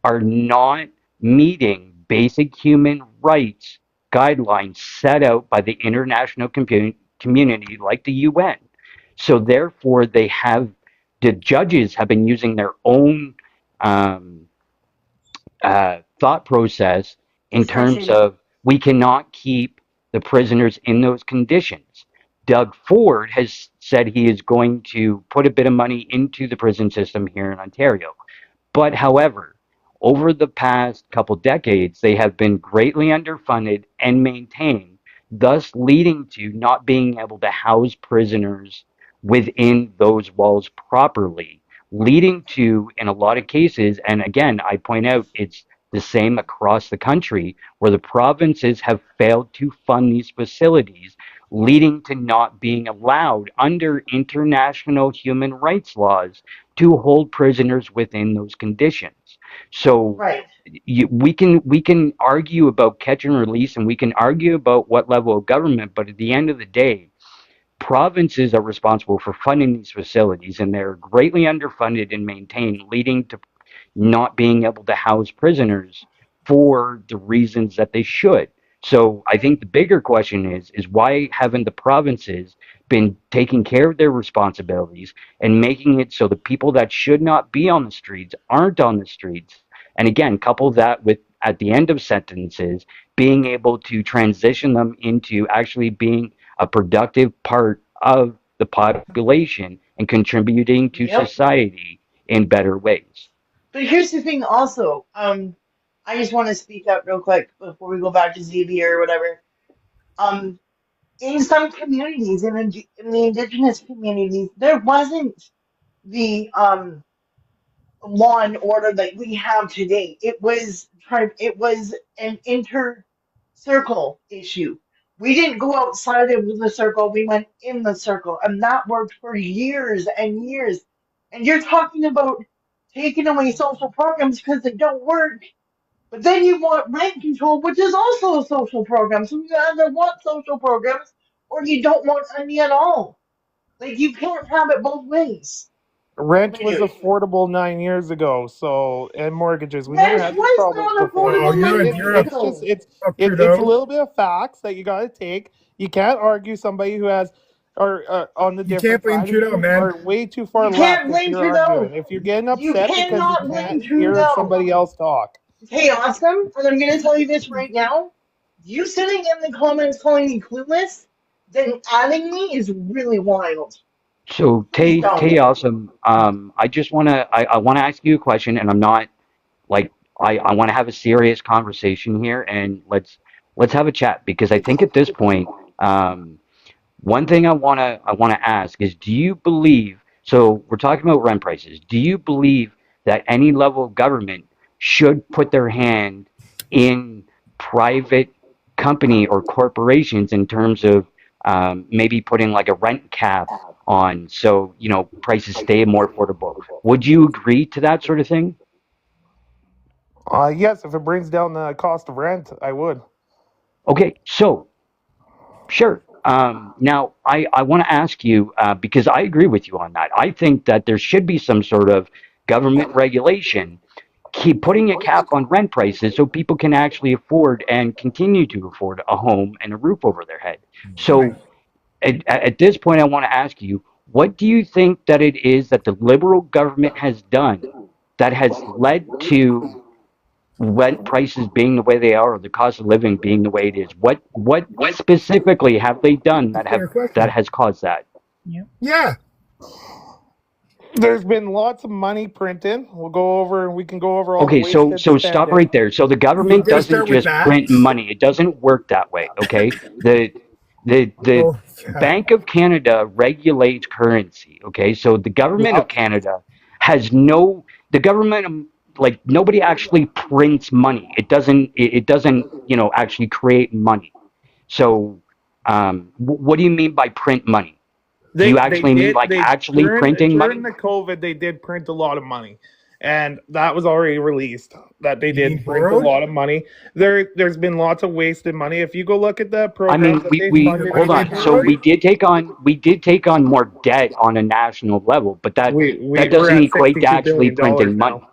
are not meeting basic human rights guidelines set out by the international community like the UN. So therefore, the judges have been using their own um, thought process in terms Discretion. of we cannot keep the prisoners in those conditions. Doug Ford has said he is going to put a bit of money into the prison system here in Ontario. But however, over the past couple decades, they have been greatly underfunded and maintained, thus leading to not being able to house prisoners within those walls properly, leading to, in a lot of cases, and again, I point out it's the same across the country, where the provinces have failed to fund these facilities, leading to not being allowed under international human rights laws to hold prisoners within those conditions. So Right. we can argue about catch and release, and we can argue about what level of government, but at the end of the day, provinces are responsible for funding these facilities, and they're greatly underfunded and maintained, leading to not being able to house prisoners for the reasons that they should. So I think the bigger question is why haven't the provinces been taking care of their responsibilities and making it so the people that should not be on the streets aren't on the streets? And again, couple that with at the end of sentences being able to transition them into actually being a productive part of the population and contributing to Yep. society in better ways. But here's the thing also. I just want to speak up real quick before we go back to ZB or whatever. Um, in some communities, in the indigenous communities, there wasn't the law and order that we have today. It was an inter circle issue. We didn't go outside of the circle, we went in the circle, and that worked for years and years. And you're talking about taking away social programs because they don't work. But then you want rent control, which is also a social program. So you either want social programs or you don't want any at all. Like you can't have it both ways. Rent But was anyway, affordable 9 years ago, so and mortgages. We never rent had these was problems not before. Oh, affordable It, many it's years you're it's just ago. it's a Trudeau. little bit of facts that you got to take. You can't argue somebody who has or on the You can't different blame side, and Trudeau, you man. are way too far You can't left if blame you're Trudeau. arguing. If you're getting You upset because you cannot blame can't hear Trudeau. somebody else talk. Hey, awesome. And I'm going to tell you this right now. You sitting in the comments calling me clueless, then adding me is really wild. So Please don't. Tay Awesome, I wanna ask you a question, and I'm not like I want to have a serious conversation here, and let's have a chat because I think at this point, one thing I wanna ask is, do you believe? So we're talking about rent prices. Do you believe that any level of government should put their hand in private company or corporations in terms of maybe putting like a rent cap on, so prices stay more affordable? Would you agree to that sort of thing? Yes, if it brings down the cost of rent, I would. Okay, so sure. Now, I want to ask you because I agree with you on that. I think that there should be some sort of government regulation, keep putting a cap on rent prices so people can actually afford and continue to afford a home and a roof over their head. Right. So, at this point, I want to ask you, what do you think that it is that the liberal government has done that has led to rent prices being the way they are, or the cost of living being the way it is? What specifically have they done That's that a have fair that question. has caused that? Yeah. There's been lots of money printed. We can go over all the Okay, so wasted so stop spending. right there. So the We're government gonna doesn't start with just that. print money. It doesn't work that way, okay? The Oh, yeah. Bank of Canada regulates currency, okay? So the government of Yup. Canada has no the government like nobody actually prints money. It doesn't, actually create money. So what do you mean by print money? Do you They actually mean did like they actually printing during money? the COVID they did print a lot of money, and that was already released that they You mean did print a borrowed? lot of money. There's been lots of wasted money. If you go look at the I programs mean, that we, they we The funded hold money in they on. So borrowed? Canada, we did take on more debt on a national level, but that we're doesn't at equate to actually $62 billion printing now. money.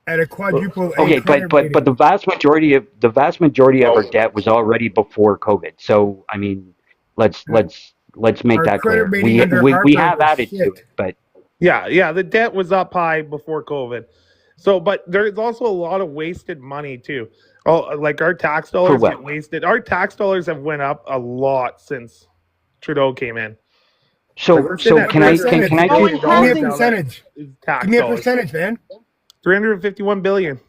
At a quadruple A Okay, but credit but but rating. the vast majority of our debt was already before COVID. So I mean, let's make Our that credit clear. rating We under we we Harper have was added to shit. it, but Yeah, the debt was up high before COVID. So, but there's also a lot of wasted money too. Oh, like our tax for dollars what? get wasted. Our tax dollars have went up a lot since Trudeau came in. Like So we're sitting so at What can I can can percentage? I No, just it Give me a $350 billion now. hasn't. That percentage. is Give tax me a dollars. percentage, man. 351 billion.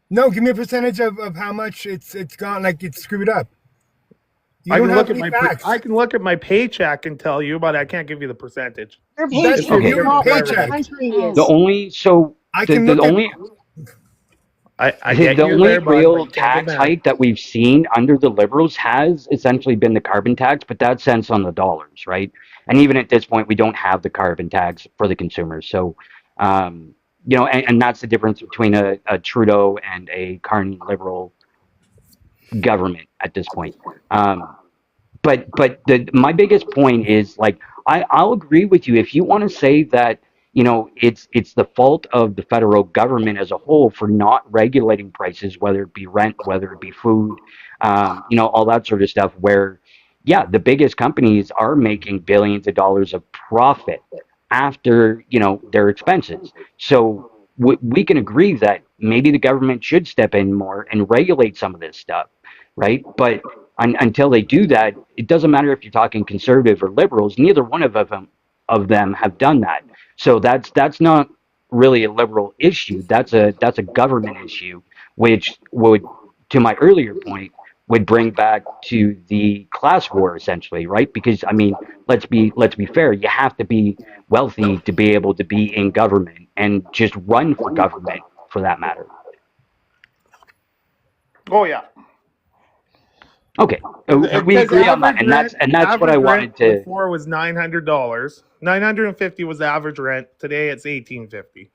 No, give me a percentage of how much it's gone, like it's screwed up. You I don't can have look at any my facts. I can look at my paycheck and tell you, but I can't give you the percentage. Your That's It's your paycheck is okay. your confusing not for what the paycheck. everybody. country Oh, The is. only so I the can the look at only I The, get the you only there, bud, but real you can't get tax mad. hike that we've seen under the Liberals has essentially been the carbon tax, but that's cents on the dollars, right? And even at this point, we don't have the carbon tax for the consumers. So, and that's the difference between a Trudeau and a Carney Liberal government at this point. Um, but my biggest point is like I'll agree with you if you want to say that it's the fault of the federal government as a whole for not regulating prices, whether it be rent, whether it be food, all that sort of stuff. Where yeah, the biggest companies are making billions of dollars of profit after their expenses. So we can agree that maybe the government should step in more and regulate some of this stuff, right? But until they do that, it doesn't matter if you're talking conservative or liberals. Neither one of them have done that. So that's not really a liberal issue. That's a government issue, which would, to my earlier point, would bring back to the class war essentially, right? Because I mean, let's be fair. You have to be wealthy to be able to be in government and just run for government, for that matter. Oh yeah. Okay, we Because agree on that, and that's what I average rent wanted to. before was $900. $950 was the average rent. Today it's $1,850.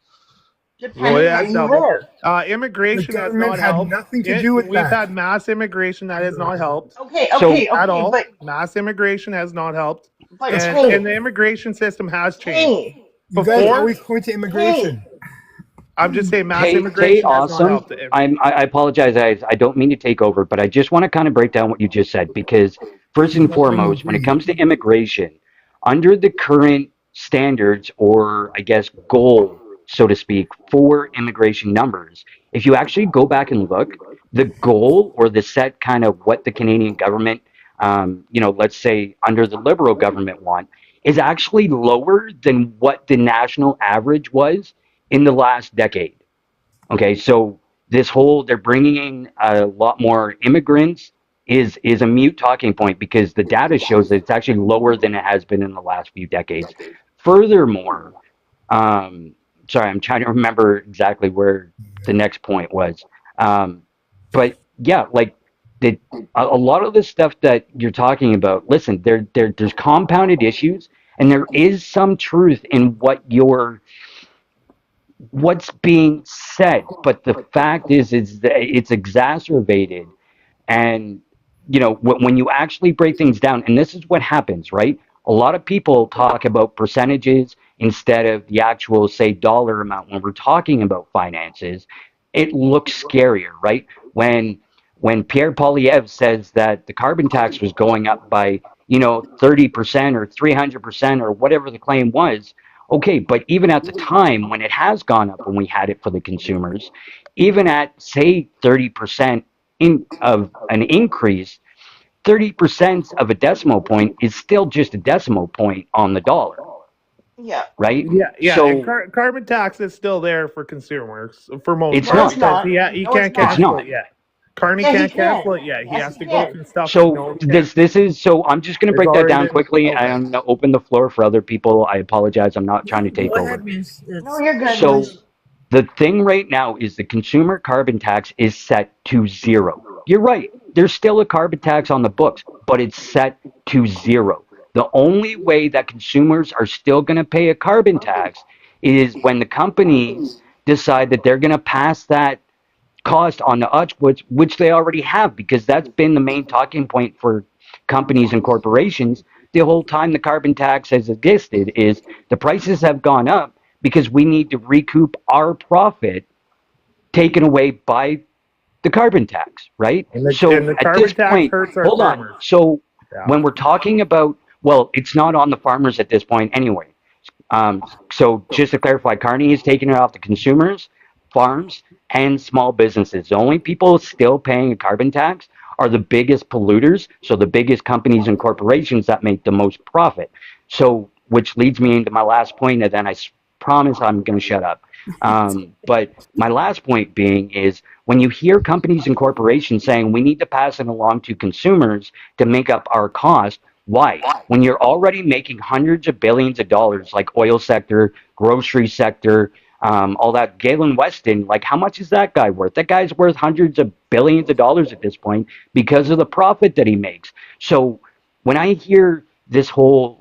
Well, Depending it where has you doubled. live. Immigration The has government not had helped. nothing to do with We've that. had mass immigration that has not helped Okay, So okay, at okay, all. but Mass immigration has not helped, and Tay, the immigration system has changed. Tay, You guys Before, always point to Tay, immigration. I'm just saying, mass Tay, immigration has not awesome. helped. I apologize. I don't mean to take over, but I just want to kind of break down what you just said, because first He's and not going to foremost, when it agree. comes to immigration, under the current standards, or I guess goal, so to speak, for immigration numbers, if you actually go back and look, the goal or the set kind of what the Canadian government, let's say under the Liberal government want, is actually lower than what the national average was in the last decade. Okay, so this whole they're bringing in a lot more immigrants is a mute talking point, because the data shows that it's actually lower than it has been in the last few decades. Furthermore, um, sorry, I'm trying to remember exactly where the next point was, but yeah, like the a lot of the stuff that you're talking about. Listen, there's compounded issues, and there is some truth in what's being said, but the fact is that it's exacerbated. And when you actually break things down, and this is what happens, right? A lot of people talk about percentages instead of the actual, say, dollar amount. When we're talking about finances, it looks scarier, right? When Pierre Poilievre says that the carbon tax was going up by 30% or 300% or whatever the claim was. Okay, but even at the time when it has gone up, when we had it for the consumers, even at say 30% of an increase, 30% of a decimal point is still just a decimal point on the dollar, yeah. right? Yeah, and So carbon tax is still there for consumers for most it's No, part, it's not. because not. he No, it's can't It's not. cancel not. it yet. Carney Yeah, he can't can. cancel it yet. He Yes, has he to go can. through stuff that So no one can. this is so I'm just going to It's break that already down been quickly. okay. I'm going to open the floor for other people. I apologize. I'm not trying to Go take ahead, over. Miss. No, It's you're good. So the thing right now is the consumer carbon tax is set to zero. You're right. There's still a carbon tax on the books, but it's set to zero. The only way that consumers are still going to pay a carbon tax is when the companies decide that they're going to pass that cost on to us, which they already have, because that's been the main talking point for companies and corporations the whole time the carbon tax has existed, is the prices have gone up because we need to recoup our profit taken away by the carbon tax, right? And So the at carbon this tax point, hurts our hold on. farmers. So Yeah. when we're talking about, well, it's not on the farmers at this point anyway. So just to clarify, Carney is taking it off the consumers, farms, and small businesses. The only people still paying a carbon tax are the biggest polluters, so the biggest companies and corporations that make the most profit. So, which leads me into my last point, and then I promise I'm going to shut up. But my last point being is when you hear companies and corporations saying we need to pass it along to consumers to make up our cost, why? When you're already making hundreds of billions of dollars, like oil sector, grocery sector, all that. Galen Weston, like how much is that guy worth? That guy's worth hundreds of billions of dollars at this point because of the profit that he makes. So when I hear this whole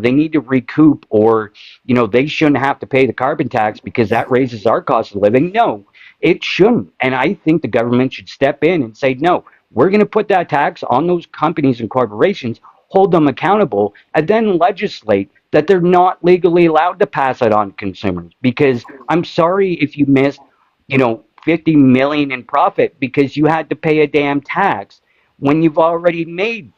they need to recoup, or they shouldn't have to pay the carbon tax because that raises our cost of living, no, it shouldn't. And I think the government should step in and say, no, we're going to put that tax on those companies and corporations, hold them accountable, and then legislate that they're not legally allowed to pass it on to consumers. Because I'm sorry if you missed, 50 million in profit because you had to pay a damn tax when you've already made,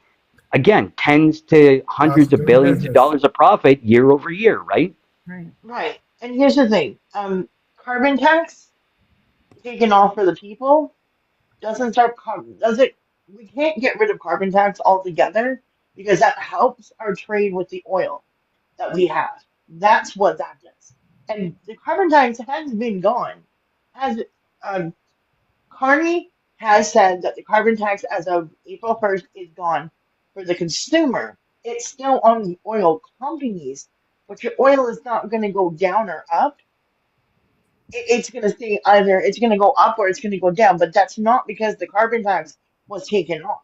again, tens to Cost hundreds of of doing billions of business. dollars of profit year over year, right? right. Right. And here's the thing. Carbon tax taken off for the people doesn't we can't get rid of carbon tax altogether because that helps our trade with the oil that we have. That's what that does. And the carbon tax has been gone. Has um, Carney has said that the carbon tax as of April 1st is gone for the consumer. It's still on the oil companies, but your oil is not going to go down or up. It's going to stay either, it's going to go up or it's going to go down, but that's not because the carbon tax was taken off.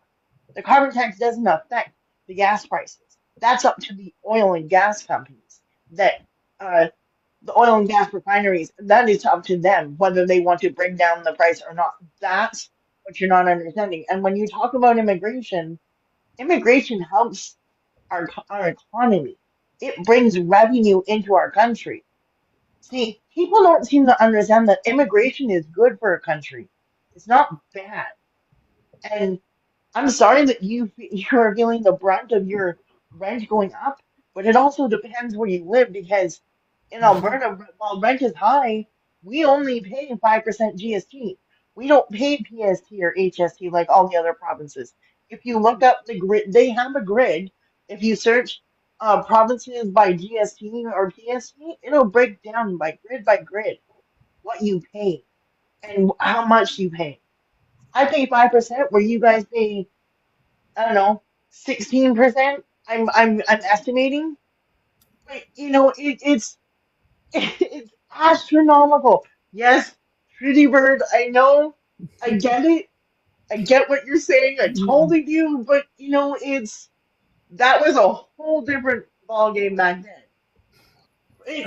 The carbon tax doesn't affect the gas prices. That's up to the oil and gas companies that uh, the oil and gas refineries, that is up to them whether they want to bring down the price or not. That's what you're not understanding. And when you talk about immigration, immigration helps our economy. It brings revenue into our country. See, people don't seem to understand that immigration is good for a country. It's not bad. And I'm sorry that you're feeling the brunt of your rent going up, but it also depends where you live because in Alberta, while rent is high, we only pay 5% GST. We don't pay PST or HST like all the other provinces. If you look up the grid, they have a grid. If you search provinces by GST or PST, it'll break down by grid what you pay and how much you pay. I pay 5%, where you guys pay, I don't know, 16%. I'm estimating, but it's it's astronomical. Yes, Pretty Bird, I know, I get it, I get what you're saying. I totally do, but it's that was a whole different ball game back then.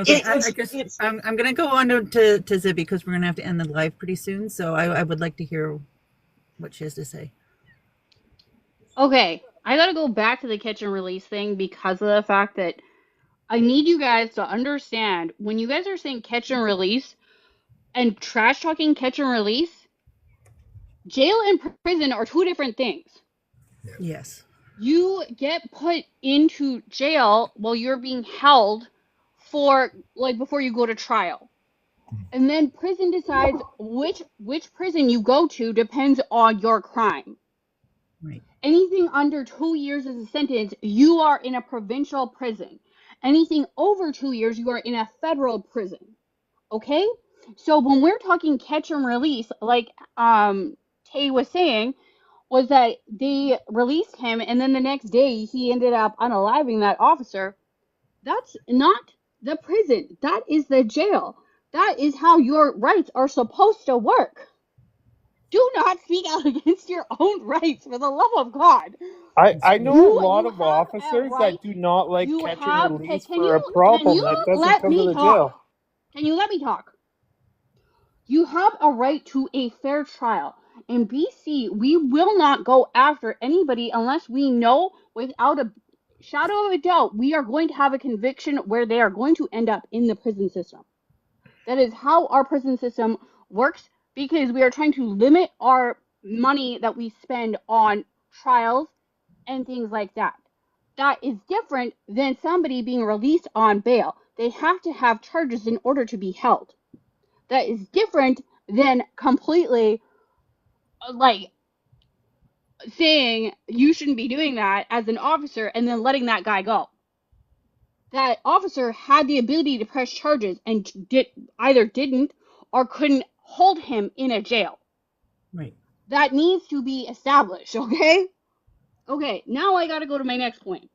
Okay, I It's just it's I'm gonna go on to Zibby because we're gonna have to end the live pretty soon. So I would like to hear what she has to say. Okay, I gotta go back to the catch and release thing because of the fact that I need you guys to understand when you guys are saying catch and release and trash talking catch and release, jail and prison are two different things. Yes. You get put into jail while you're being held for like before you go to trial. And then prison decides which prison you go to depends on your crime. Right. Anything under 2 years as a sentence, you are in a provincial prison. Anything over 2 years, you are in a federal prison. Okay? So when we're talking catch and release, like Tay was saying, was that they released him and then the next day he ended up unaliving that officer. That's not the prison. That is the jail. That is how your rights are supposed to work. Do not speak out against your own rights for the love of God. I know a lot You of have a officers that right. do not like You catch and have release can for a you problem that doesn't let come to me the talk? jail. Can you let me talk? You have a right to a fair trial. In BC, we will not go after anybody unless we know without a shadow of a doubt we are going to have a conviction where they are going to end up in the prison system. That is how our prison system works because we are trying to limit our money that we spend on trials and things like that. That is different than somebody being released on bail. They have to have charges in order to be held. That is different than completely like saying you shouldn't be doing that as an officer and then letting that guy go. That officer had the ability to press charges and either didn't or couldn't hold him in a jail. Right. That needs to be established, okay? Okay, now I gotta go to my next point.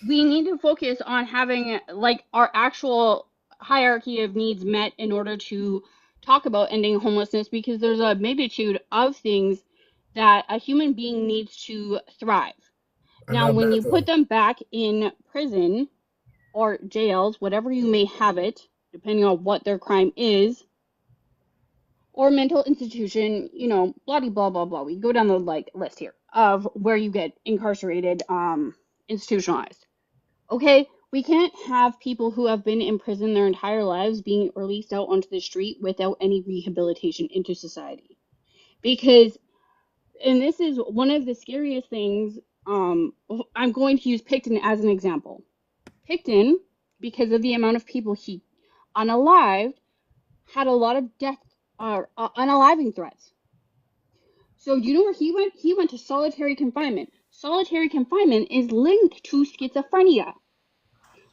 We need to focus on having like our actual hierarchy of needs met in order to talk about ending homelessness because there's a magnitude of things that a human being needs to thrive. Now, when you put them back in prison or jails, whatever you may have it, depending on what their crime is, or mental institution, blah blah blah blah. We go down the list here of where you get incarcerated, institutionalized. Okay, we can't have people who have been in prison their entire lives being released out onto the street without any rehabilitation into society. Because, and this is one of the scariest things, I'm going to use Picton as an example. Picton, because of the amount of people he unalived, had a lot of death, unaliving threats. So you know where he went? He went to solitary confinement. Solitary confinement is linked to schizophrenia,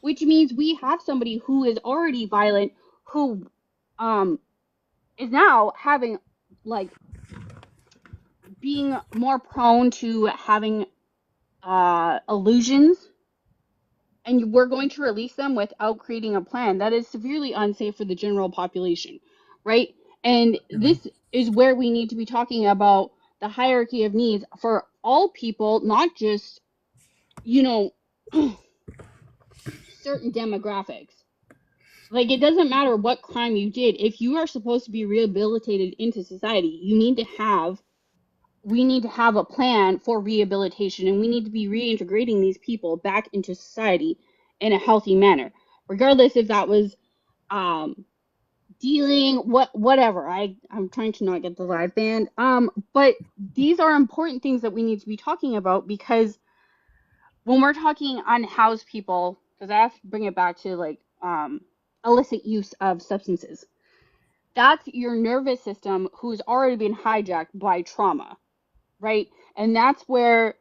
which means we have somebody who is already violent, who um is now having, like, being more prone to having illusions, and we're going to release them without creating a plan. That is severely unsafe for the general population, right? And this is where we need to be talking about the hierarchy of needs for all people, not just, you know, certain demographics. Like, it doesn't matter what crime you did. If you are supposed to be rehabilitated into society, we need to have a plan for rehabilitation, and we need to be reintegrating these people back into society in a healthy manner, regardless if that was dealing, whatever. I'm trying to not get the live band. But these are important things that we need to be talking about, because when we're talking unhoused people, because I have to bring it back to, like, illicit use of substances, that's your nervous system who's already been hijacked by trauma, right? And that's where,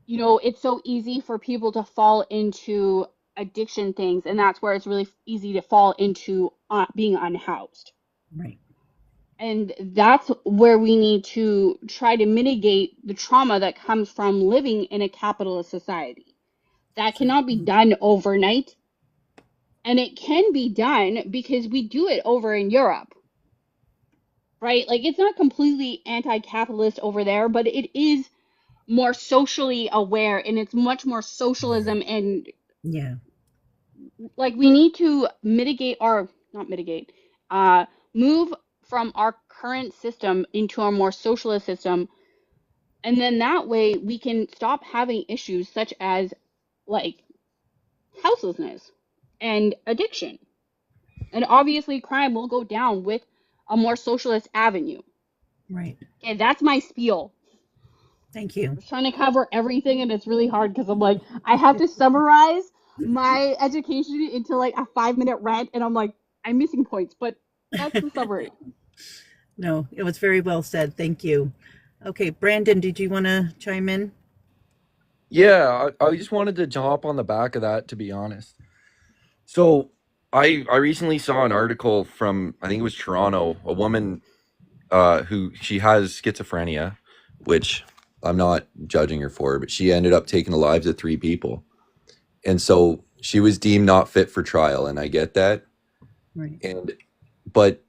it's so easy for people to fall into addiction things, and that's where it's really easy to fall into being unhoused. Right. And that's where we need to try to mitigate the trauma that comes from living in a capitalist society. That cannot be done overnight. And it can be done because we do it over in Europe, right? Like, it's not completely anti-capitalist over there, but it is more socially aware, and it's much more socialism. And Yeah. like, we need to move from our current system into a more socialist system, and then that way we can stop having issues such as, like, houselessness and addiction, and obviously crime will go down with a more socialist avenue. Right. And that's my spiel. Thank you. I was trying to cover everything, and it's really hard because I'm like, I have to summarize my education into, like, a 5-minute rant, and I'm like, I'm missing points, but that's the summary. No, it was very well said. Thank you. Okay, Brandon, did you want to chime in? Yeah, I just wanted to hop on the back of that, to be honest. So I recently saw an article from, I think it was Toronto, a woman who she has schizophrenia, which I'm not judging her for, but she ended up taking the lives of 3 people. And so she was deemed not fit for trial, and I get that. Right. But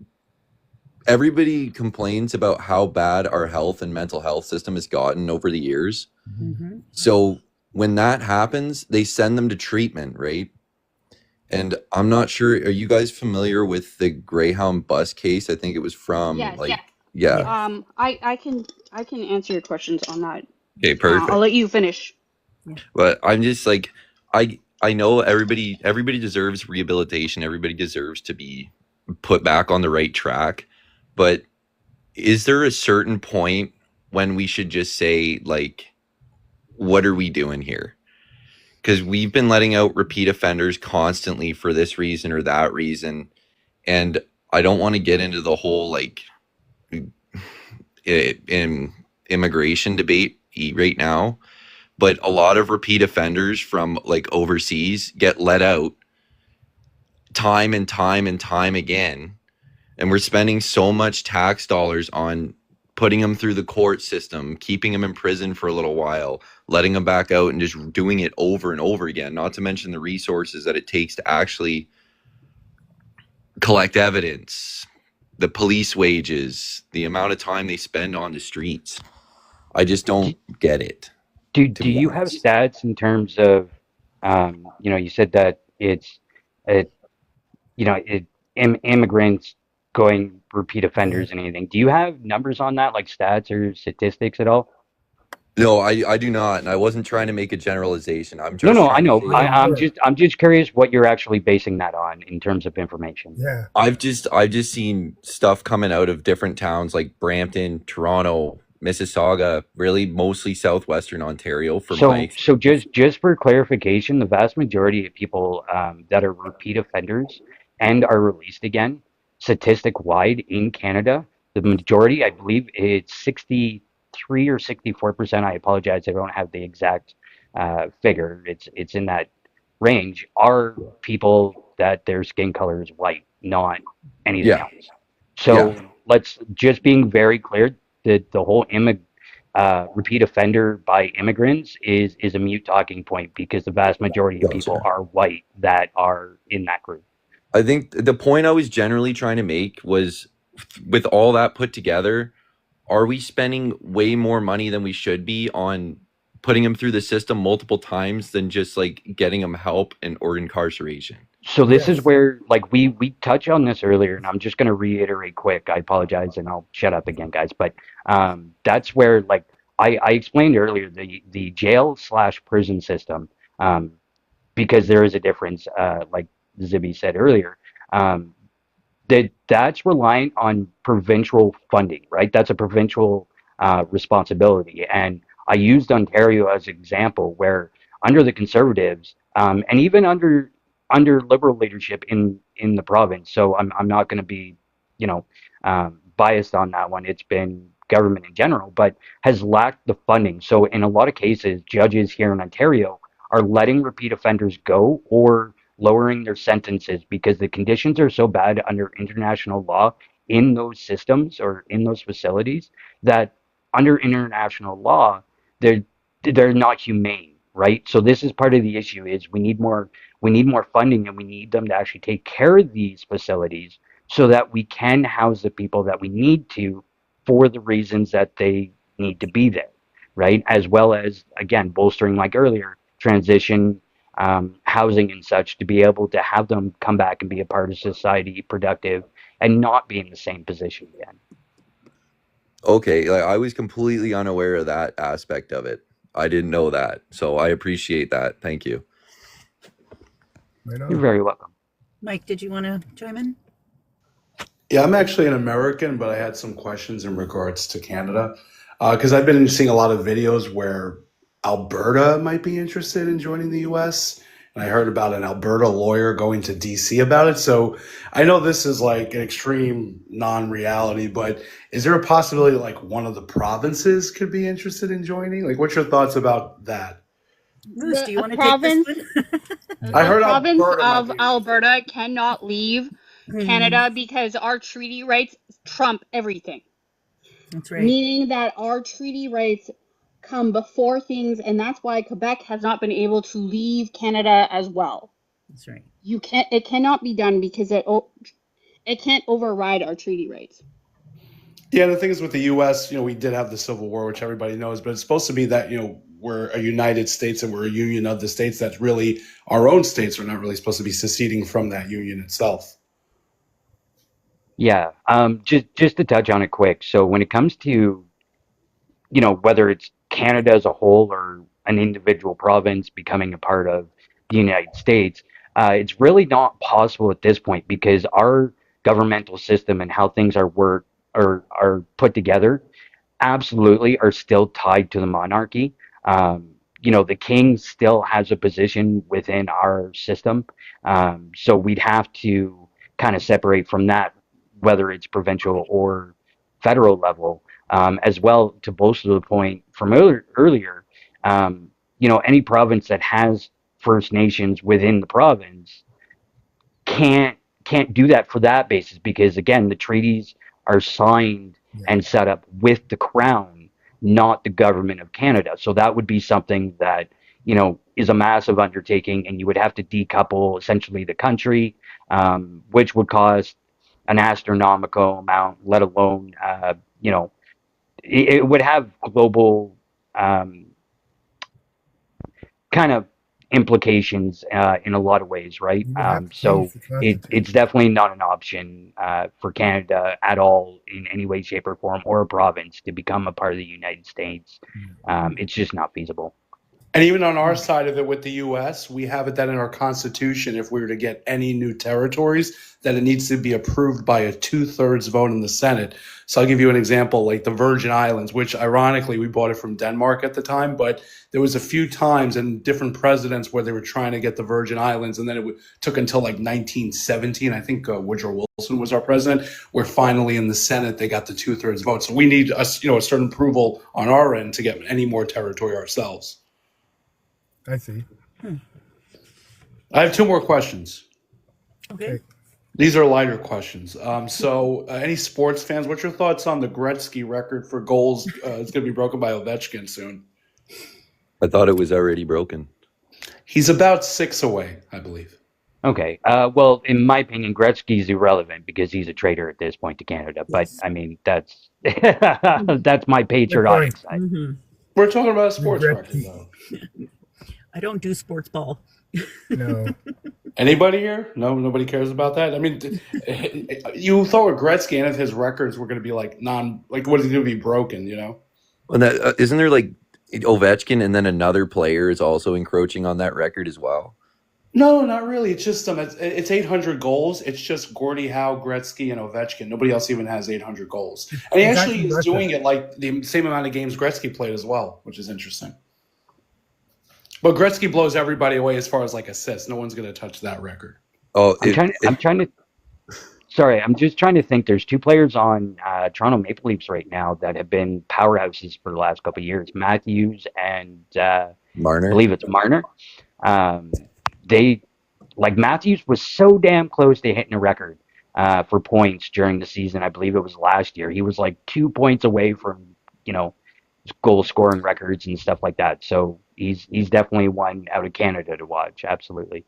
everybody complains about how bad our health and mental health system has gotten over the years. Mm-hmm. So when that happens, they send them to treatment, right? And I'm not sure, are you guys familiar with the Greyhound bus case? I think it was from Yes. yeah. I can answer your questions on that. Okay, perfect. I'll let you finish. But I'm just like, I know everybody deserves rehabilitation. Everybody deserves to be put back on the right track. But is there a certain point when we should just say, like, what are we doing here? Because we've been letting out repeat offenders constantly for this reason or that reason. And I don't want to get into the whole, like, in immigration debate right now. But a lot of repeat offenders from, like, overseas get let out time and time and time again. And we're spending so much tax dollars on putting them through the court system, keeping them in prison for a little while, letting them back out, and just doing it over and over again, not to mention the resources that it takes to actually collect evidence, the police wages, the amount of time they spend on the streets. I just don't get it. Do you have stats in terms of, you said that it's, immigrants going repeat offenders and anything. Do you have numbers on that, like stats or statistics at all? No, I do not, and I wasn't trying to make a generalization. I'm just No, I trying to know. say, I'm just curious what you're actually basing that on in terms of information. Yeah. I've just seen stuff coming out of different towns like Brampton, Toronto, Mississauga, really mostly southwestern Ontario for my So just for clarification, the vast majority of people that are repeat offenders and are released again, statistic wide in Canada, the majority, I believe it's 63 or 64%. I apologize, I don't have the exact figure. It's in that range. Are people that their skin color is white, not anything Yeah. else. Yeah. So let's just being very clear that the whole repeat offender by immigrants is a mute talking point because the vast majority of people Gotcha. are white that are in that group. I think the point I was generally trying to make was, with all that put together, are we spending way more money than we should be on putting them through the system multiple times than just like getting them help or incarceration? So this is Yes. where, like, we touched on this earlier, and I'm just going to reiterate quick. I apologize, and I'll shut up again, guys. But that's where, like, I explained earlier, the jail slash prison system, um, because there is a difference, like Zibby said earlier. Um, that's reliant on provincial funding, right? That's a provincial responsibility. And I used Ontario as an example where under the Conservatives, and even under Liberal leadership in the province. So I'm not going to be, you know, biased on that one. It's been government in general, but has lacked the funding. So in a lot of cases, judges here in Ontario are letting repeat offenders go or lowering their sentences because the conditions are so bad under international law in those systems or in those facilities that under international law they're they're not humane, right? So this is part of the issue is we need more funding and we need them to actually take care of these facilities so that we can house the people that we need to for the reasons that they need to be there, right? As well as, again, bolstering, like earlier, transition, housing and such to be able to have them come back and be a part of society, productive, and not be in the same position again. Okay, like I was completely unaware of that aspect of it. I didn't know that. So I appreciate that. Thank you. Right You're on. very welcome. Mike, did you want to chime in? Yeah, I'm actually an American, but I had some questions in regards to Canada. Because I've been seeing a lot of videos where Alberta might be interested in joining the US. And I heard about an Alberta lawyer going to DC about it. So I know this is like an extreme non reality, but is there a possibility like one of the provinces could be interested in joining? Like, what's your thoughts about that? Moose, do you A want to take this province, one? I the heard province Alberta might of be interested. Alberta cannot leave Canada because our treaty rights trump everything. That's right. Meaning that our treaty rights come before things, and that's why Quebec has not been able to leave Canada as well. That's right. It cannot be done because it can't override our treaty rights. Yeah, the thing is with the U.S., we did have the Civil War, which everybody knows, but it's supposed to be that, we're a United States and we're a union of the states. That's really our own states. We're not really supposed to be seceding from that union itself. Yeah, just to touch on it quick. So when it comes to, whether it's Canada as a whole or an individual province becoming a part of the United States, it's really not possible at this point because our governmental system and how things are put together absolutely are still tied to the monarchy. The king still has a position within our system. So we'd have to kind of separate from that, whether it's provincial or federal level, as well to bolster the point from earlier. Any province that has First Nations within the province can't can't do that for that basis because again the treaties are signed Yeah. and set up with the crown, not the government of Canada. So that would be something that is a massive undertaking, and you would have to decouple essentially the country, which would cost an astronomical amount. Let alone it would have global um, kind of implications in a lot of ways, right? You would have to change So the it's Constitution. definitely not an option for Canada at all in any way, shape, or form, or a province to become a part of the United States. Yeah. It's just not feasible. And even on our side of it with the U.S., we have it that in our Constitution, if we were to get any new territories, that it needs to be approved by a 2/3 vote in the Senate. So I'll give you an example, like the Virgin Islands, which ironically we bought it from Denmark at the time, but there was a few times and different presidents where they were trying to get the Virgin Islands, and then it took until like 1917. I think Woodrow Wilson was our president, where finally in the Senate they got the 2/3 vote. So we need a certain approval on our end to get any more territory ourselves. I see. I have two more questions. Okay. These are lighter questions. Any sports fans, what's your thoughts on the Gretzky record for goals? It's going to be broken by Ovechkin soon. I thought it was already broken. He's about 6 away, I believe. Okay. Well, in my opinion, Gretzky's irrelevant because he's a traitor at this point to Canada. But Yes. I mean, that's that's my patriotic point. side. Mm-hmm. We're talking about a sports Gretzky. record, though. I don't do sports ball. No. Anybody here? No, nobody cares about that. I mean, you thought with Gretzky, and if his records were going to be what is he going to be broken? And that isn't there like Ovechkin, and then another player is also encroaching on that record as well. No, not really. It's just it's 800 goals. It's just Gordie Howe, Gretzky, and Ovechkin. Nobody else even has 800 goals. And he actually is doing it like the same amount of games Gretzky played as well, which is interesting. But Gretzky blows everybody away as far as like assists. No one's going to touch that record. Oh, I'm just trying to think. There's two players on Toronto Maple Leafs right now that have been powerhouses for the last couple of years, Matthews and Marner. I believe it's Marner. Matthews was so damn close to hitting a record for points during the season. I believe it was last year. He was like 2 points away from, goal scoring records and stuff like that. So he's definitely one out of Canada to watch. Absolutely.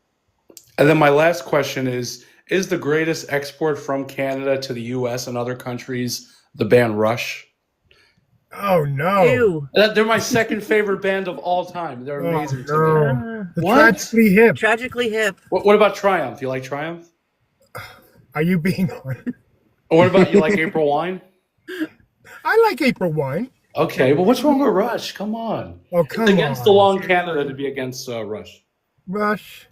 And then my last question is the greatest export from Canada to the U.S. and other countries the band Rush? Oh, no. Ew. They're my second favorite band of all time. They're amazing to me. What? Tragically hip. Tragically hip. What about Triumph? You like Triumph? Are you being honest? What about you like April Wine? I like April Wine. Okay, well, what's wrong with Rush? Come on. Oh, come it's against on. the law in Canada to be against Rush. Rush.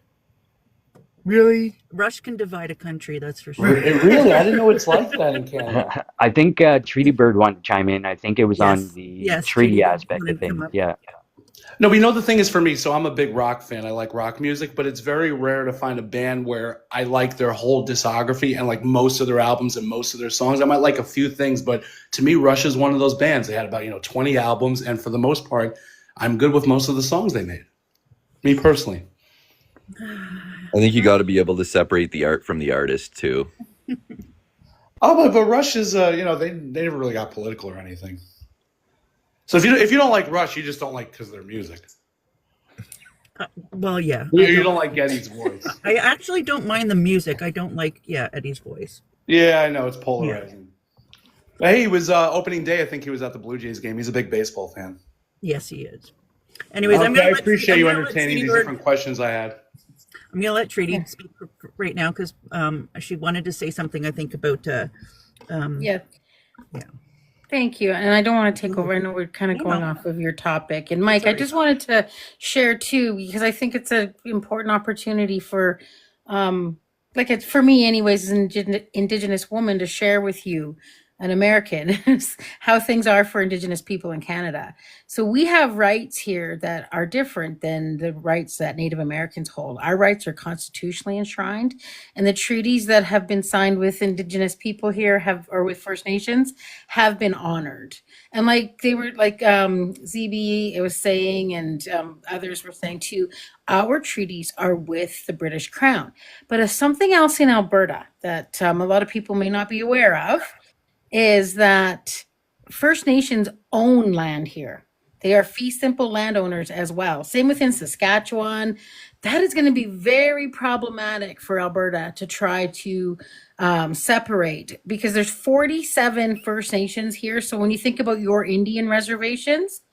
Really? Rush can divide a country, that's for sure. Really? I didn't know it's like that in Canada. I think Treaty Bird wanted to chime in. I think it was on the treaty aspect of things. Yeah. No, but the thing is for me, so I'm a big rock fan. I like rock music, but it's very rare to find a band where I like their whole discography and like most of their albums and most of their songs. I might like a few things, but to me, Rush is one of those bands. They had about, 20 albums. And for the most part, I'm good with most of the songs they made. Me personally. I think you got to be able to separate the art from the artist too. But Rush is, they never really got political or anything. So if you don't like Rush, you just don't like because of their music. Well, yeah. You don't like Eddie's voice. I actually don't mind the music. I don't like, Eddie's voice. Yeah, I know. It's polarizing. Yeah. Hey, he was opening day. I think he was at the Blue Jays game. He's a big baseball fan. Yes, he is. Anyways, I appreciate you entertaining these different questions I had. I'm going to let Treaty speak right now because she wanted to say something, I think, about... Yeah. Thank you. And I don't want to take over. I know we're kind of going off of your topic. And Mike, I just wanted to share too, because I think it's an important opportunity for, for me anyways, as an Indigenous woman, to share with you, an American, how things are for Indigenous people in Canada. So we have rights here that are different than the rights that Native Americans hold. Our rights are constitutionally enshrined, and the treaties that have been signed with Indigenous people here or with First Nations have been honored. And ZB was saying, and others were saying too, our treaties are with the British Crown. But as something else in Alberta that a lot of people may not be aware of, is that First Nations own land here. They are fee simple landowners as well. Same within Saskatchewan. That is going to be very problematic for Alberta to try to separate, because there's 47 First Nations here. So when you think about your Indian reservations,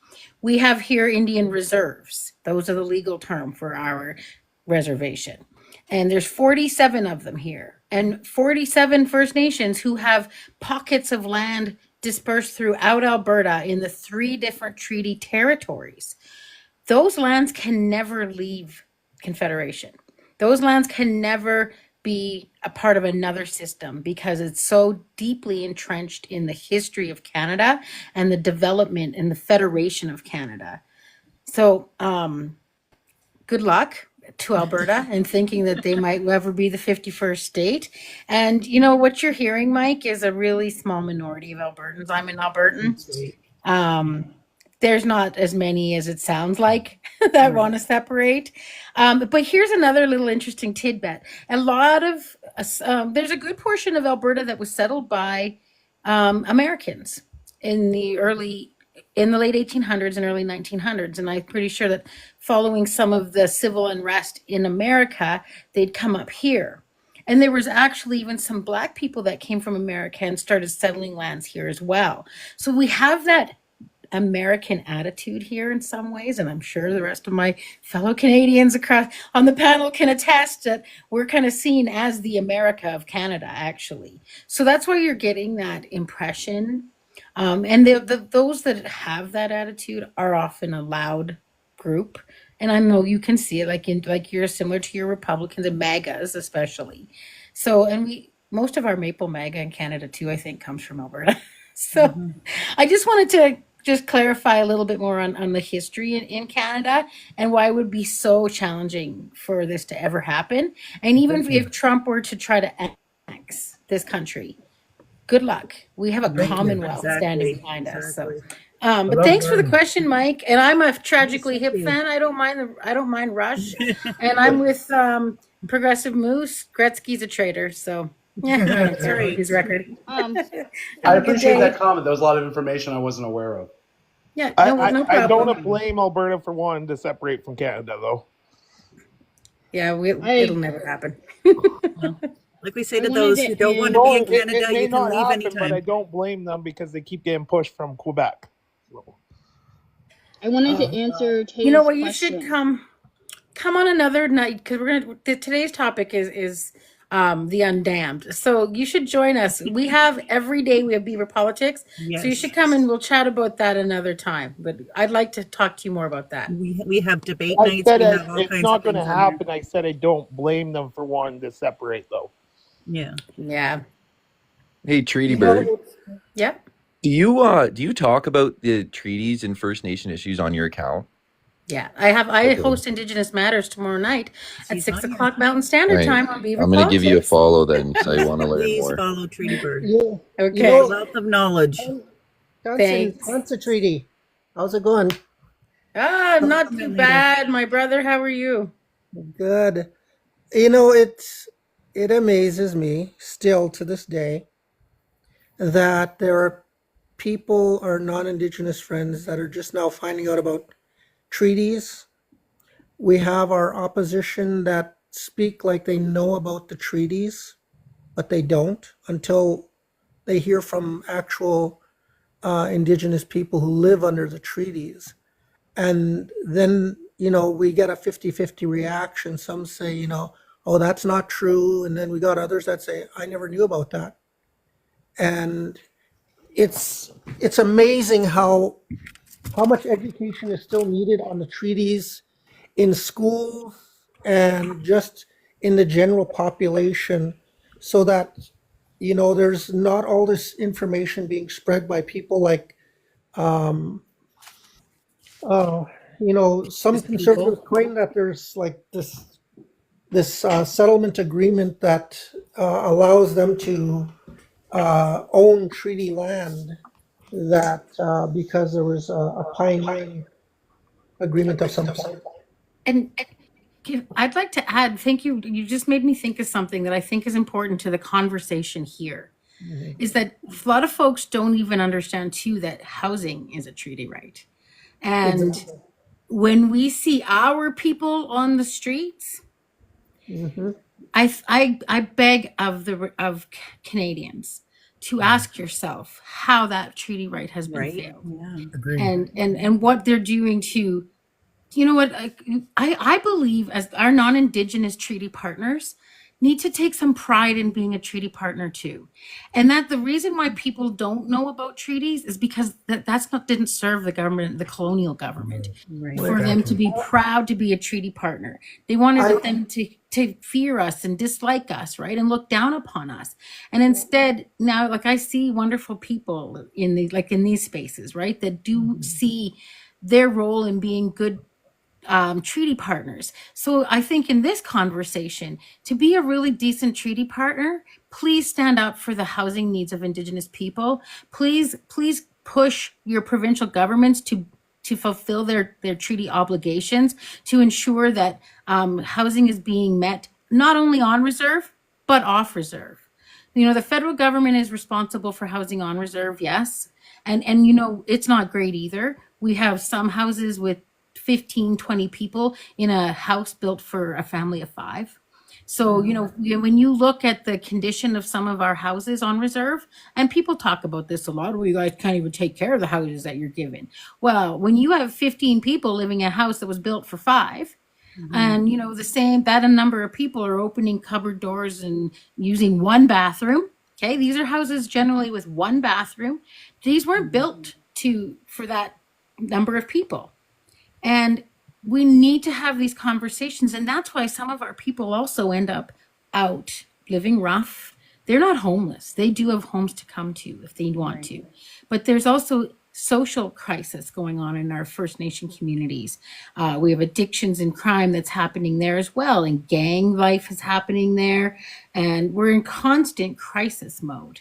we have here Indian reserves. Those are the legal term for our reservation. And there's 47 of them here, and 47 First Nations who have pockets of land dispersed throughout Alberta in the 3 different treaty territories. those lands can never leave Confederation. Those lands can never be a part of another system because it's so deeply entrenched in the history of Canada and the development and the Federation of Canada. So, good luck to Alberta and thinking that they might ever be the 51st state. And you know what you're hearing, Mike, is a really small minority of Albertans. I'm an Albertan. There's not as many as it sounds like that want to separate. But here's another little interesting tidbit. A lot of, there's a good portion of Alberta that was settled by Americans in the late 1800s and early 1900s. And I'm pretty sure that following some of the civil unrest in America, they'd come up here. And there was actually even some Black people that came from America and started settling lands here as well. So we have that American attitude here in some ways, and I'm sure the rest of my fellow Canadians across on the panel can attest that we're kind of seen as the America of Canada, actually. So that's why you're getting that impression. And those that have that attitude are often a loud group. And I know you can see it like you're similar to your Republicans and MAGAs especially. So, and most of our Maple MAGA in Canada too, I think, comes from Alberta. So I just wanted to just clarify a little bit more on the history in Canada and why it would be so challenging for this to ever happen. And even if Trump were to try to annex this country, good luck. We have a commonwealth standing behind us. So, but thanks for the question, Mike. And I'm a tragically hip fan. I don't mind Rush, and I'm with Progressive Moose. Gretzky's a traitor, so yeah, I don't care about his record. I appreciate that comment. That was a lot of information I wasn't aware of. Yeah, no problem. I don't blame Alberta for wanting to separate from Canada, though. Yeah, it'll never happen. Well, like we say to those who don't want to be in Canada, you can leave anytime. But I don't blame them because they keep getting pushed from Quebec. I wanted to answer Taylor's You know what? question. You should come on another night because today's topic is the Undamed. So you should join us. We have every day we have Beaver Politics. Yes. So you should come and we'll chat about that another time. But I'd like to talk to you more about that. We have debate I nights. said We have all it's kinds not of going to things on happen. I said I don't blame them for wanting to separate, though. there. Yeah. Hey, Treaty Bird, Yep. do you talk about the treaties and First Nation issues on your account? Yeah. I host Indigenous Matters tomorrow night at She's 6 on o'clock Mountain Standard Right. Time on Beaver I'm going to give you a Politics. follow then because I want to learn Please more. follow Treaty Bird. Okay. Wealth of knowledge. Thanks. Johnson Treaty. How's it going? Not too bad, my brother. How are you? Good. You know, it amazes me still to this day that there are people or non-Indigenous friends that are just now finding out about treaties. We have our opposition that speak like they know about the treaties, but they don't until they hear from actual Indigenous people who live under the treaties. And then, we get a 50-50 reaction. Some say, oh, that's not true. And then we got others that say, I never knew about that. And it's amazing how much education is still needed on the treaties in schools and just in the general population so that, there's not all this information being spread by people like, some conservatives claim that there's like this settlement agreement that allows them to own treaty land that because there was a pioneering agreement of some sort. And I'd like to add, thank you. You just made me think of something that I think is important to the conversation here. Is that a lot of folks don't even understand too that housing is a treaty right. And when we see our people on the streets, I beg of Canadians to ask yourself how that treaty right has been failed. Yeah. Agreed. And what they're doing to, you know what, I believe as our non-Indigenous treaty partners need to take some pride in being a treaty partner too. And that the reason why people don't know about treaties is because that's not didn't serve the government, the colonial government, Right. for them to be proud to be a treaty partner. They wanted I them to fear us and dislike us, right? And look down upon us. And instead, now like I see wonderful people in these spaces, right? That do see their role in being good treaty partners. So I think in this conversation, to be a really decent treaty partner, please stand up for the housing needs of Indigenous people. Please push your provincial governments to fulfill their treaty obligations, to ensure that housing is being met not only on reserve, but off reserve. You know, the federal government is responsible for housing on reserve, yes. And you know, it's not great either. We have some houses with 15, 20 people in a house built for a family of 5. So, you know, when you look at the condition of some of our houses on reserve, and people talk about this a lot, where you guys can't even take care of the houses that you're given. Well, when you have 15 people living in a house that was built for 5, and you know, that a number of people are opening cupboard doors and using one bathroom. Okay, these are houses generally with one bathroom. These weren't built for that number of people. And we need to have these conversations. And that's why some of our people also end up out living rough. They're not homeless. They do have homes to come to if they want to. But there's also social crisis going on in our First Nation communities. We have addictions and crime that's happening there as well. And gang life is happening there. And we're in constant crisis mode.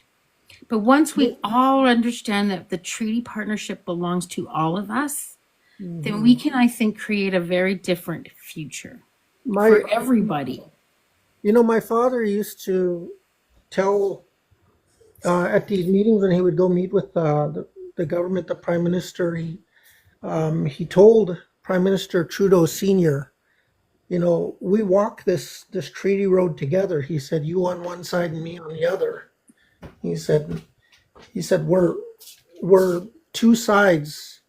But once we all understand that the treaty partnership belongs to all of us, then we can, I think, create a very different future for everybody. You know, my father used to tell at these meetings when he would go meet with the government, the prime minister, he told Prime Minister Trudeau Sr., you know, we walk this treaty road together. He said, you on one side and me on the other. He said we're two sides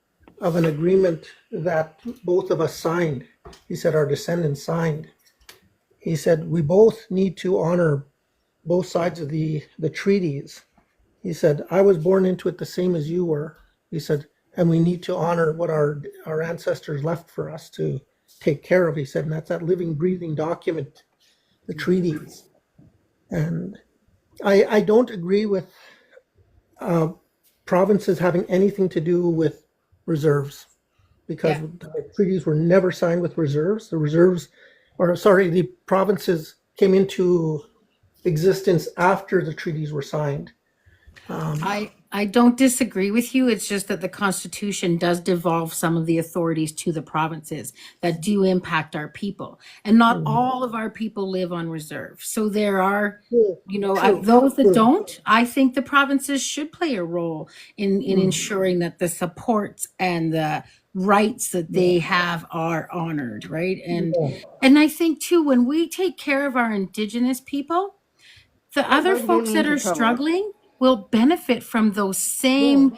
of an agreement that both of us signed. He said our descendants signed. He said we both need to honor both sides of the treaties. He said I was born into it the same as you were. He said, and we need to honor what our ancestors left for us to take care of. He said, and that's that living, breathing document, the treaties. And I don't agree with provinces having anything to do with reserves, because the treaties were never signed with reserves. The provinces came into existence after the treaties were signed. I don't disagree with you. It's just that the Constitution does devolve some of the authorities to the provinces that do impact our people. And not all of our people live on reserve. So there are, you know, those that don't. I think the provinces should play a role in ensuring that the supports and the rights that they have are honored, right? And I think too, when we take care of our Indigenous people, the other folks that are struggling will benefit from those same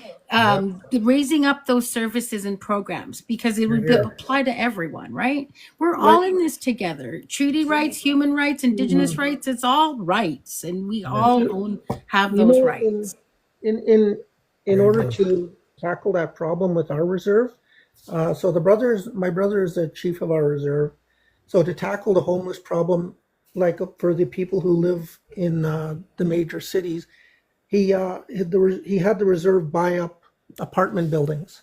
raising up those services and programs, because it would apply to everyone, right? We're all in this together. Treaty rights, human rights, Indigenous rights, it's all rights, and we all have those rights. In order to tackle that problem with our reserve, so my brother is the chief of our reserve. So to tackle the homeless problem, like for the people who live in the major cities, he had the reserve buy up apartment buildings,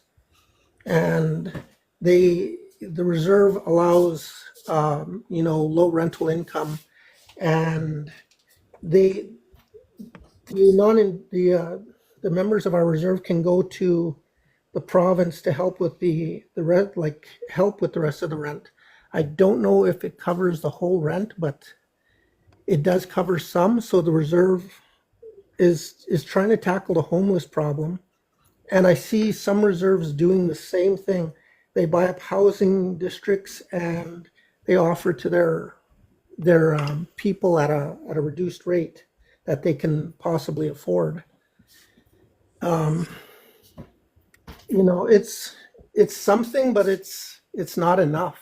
and the reserve allows low rental income, and the members of our reserve can go to the province to help with the rent, like help with the rest of the rent. I don't know if it covers the whole rent, but it does cover some. So the reserve is trying to tackle the homeless problem. And I see some reserves doing the same thing. They buy up housing districts and they offer to their people at a reduced rate that they can possibly afford. It's something, but it's not enough.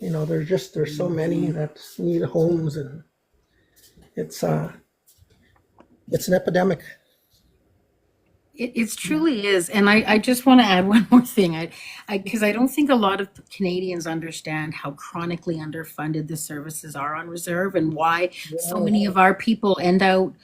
There's so many that need homes, and It's an epidemic. It truly is. And I just want to add one more thing. Because I don't think a lot of Canadians understand how chronically underfunded the services are on reserve and why so many of our people end up,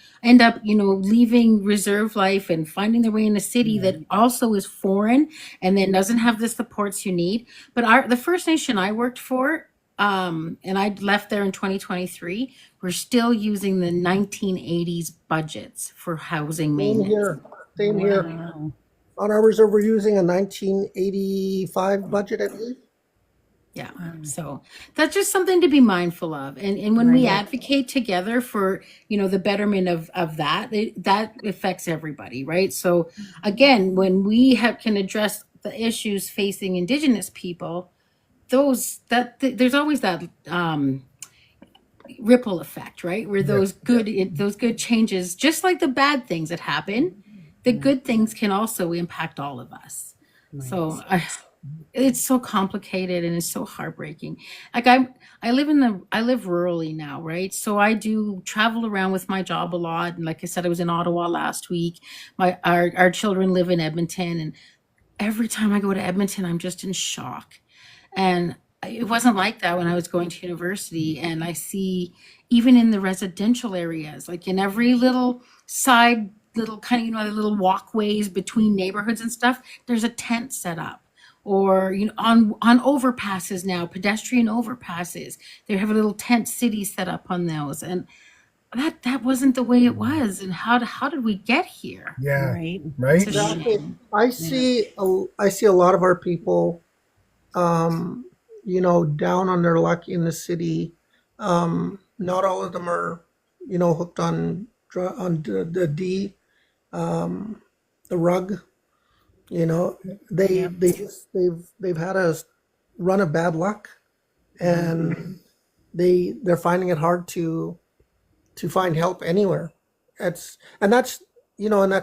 leaving reserve life and finding their way in a city that also is foreign and then doesn't have the supports you need. But the First Nation I worked for, and I left there in 2023, we're still using the 1980s budgets for housing Same maintenance. here. Same here. Wow. On our reserve, we're using a 1985 budget, I believe. Yeah. So that's just something to be mindful of. And when we Right. advocate together for, the betterment of that, that affects everybody, right? So again, when we can address the issues facing Indigenous people, there's always that ripple effect, right? Where those good changes, just like the bad things that happen, the good things can also impact all of us. So it's so complicated and it's so heartbreaking. Like I live rurally now, right? So I do travel around with my job a lot. And like I said, I was in Ottawa last week. Our children live in Edmonton, and every time I go to Edmonton, I'm just in shock. And it wasn't like that when I was going to university. And I see even in the residential areas, like in every little side, little kind of, the little walkways between neighborhoods and stuff, there's a tent set up. Or, on overpasses now, pedestrian overpasses, they have a little tent city set up on those. And that wasn't the way it was. And how did we get here? Yeah. Right. Right. It's a shame. Exactly. I see a lot of our people, down on their luck in the city. Not all of them are, hooked on the D, the rug. They've had a run of bad luck, and they're finding it hard to find help anywhere. That's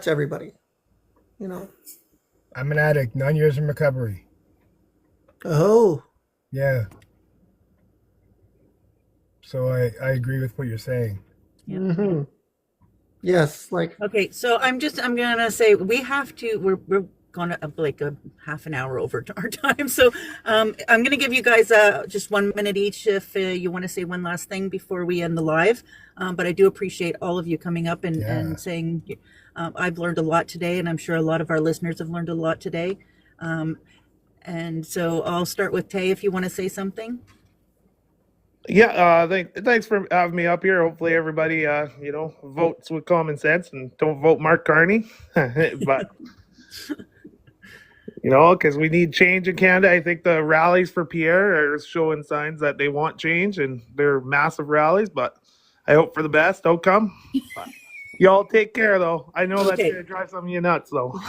everybody. I'm an addict. 9 years in recovery. Oh, Yeah. So I agree with what you're saying. mm-hmm. Yes, like Okay, so I'm gonna say we're gonna like a half an hour over to our time. So I'm gonna give you guys just 1 minute each if you want to say one last thing before we end the live. But I do appreciate all of you coming up and saying I've learned a lot today, and I'm sure a lot of our listeners have learned a lot today. And so I'll start with Tay if you want to say something. Yeah, thanks for having me up here. Hopefully everybody, votes with common sense and don't vote Mark Carney. But, because we need change in Canada. I think the rallies for Pierre are showing signs that they want change, and they're massive rallies, but I hope for the best outcome. Y'all take care, though. I know that's Okay. going to drive some of you nuts, though.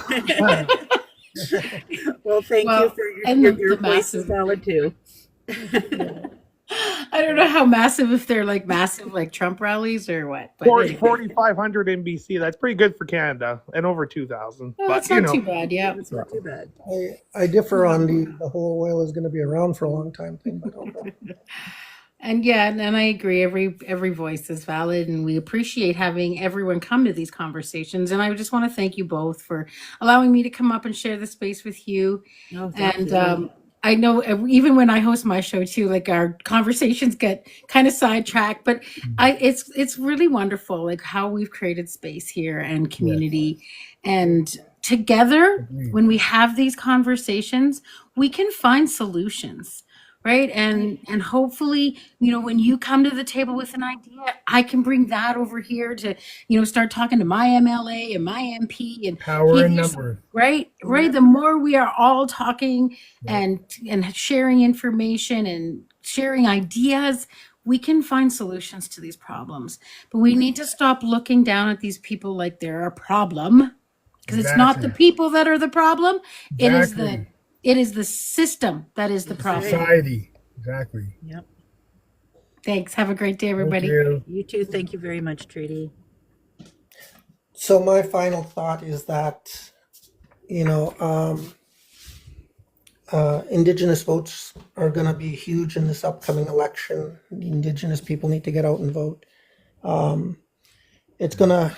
Well, thank you for your voice is valid too. I don't know how massive, if they're like massive like Trump rallies or what. But 4,500 in BC. That's pretty good for Canada, and over 2,000. well, But that's not too bad. Yeah. It's not too bad. I differ on the whole oil is going to be around for a long time thing, but okay. And I agree. Every voice is valid, and we appreciate having everyone come to these conversations. And I just want to thank you both for allowing me to come up and share the space with you. Oh, thank And you. I know even when I host my show too, like our conversations get kind of sidetracked, but it's really wonderful, like how we've created space here and community, and together when we have these conversations, we can find solutions. Right. And hopefully, when you come to the table with an idea, I can bring that over here to, start talking to my MLA and my MP and Power in numbers. Right. The more we are all talking and sharing information and sharing ideas, we can find solutions to these problems. But we need to stop looking down at these people like they're a problem, because it's not the people that are the problem. Exactly. It is the system that is the problem. Society. Exactly. Yep. Thanks. Have a great day, everybody. Thank you. You too. Thank you very much, Trudy. So my final thought is that, Indigenous votes are going to be huge in this upcoming election. The Indigenous people need to get out and vote. It's gonna,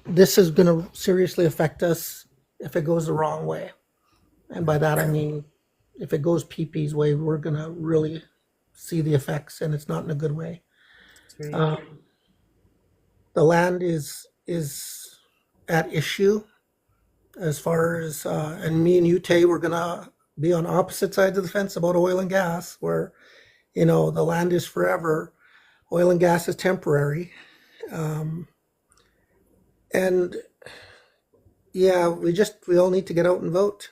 this is gonna seriously affect us if it goes the wrong way. And by that I mean, if it goes PP's way, we're gonna really see the effects, and it's not in a good way. That's right. The land is at issue as far as, and me and you, Tay, we're gonna be on opposite sides of the fence about oil and gas, where, you know, the land is forever, oil and gas is temporary. And yeah, we all need to get out and vote.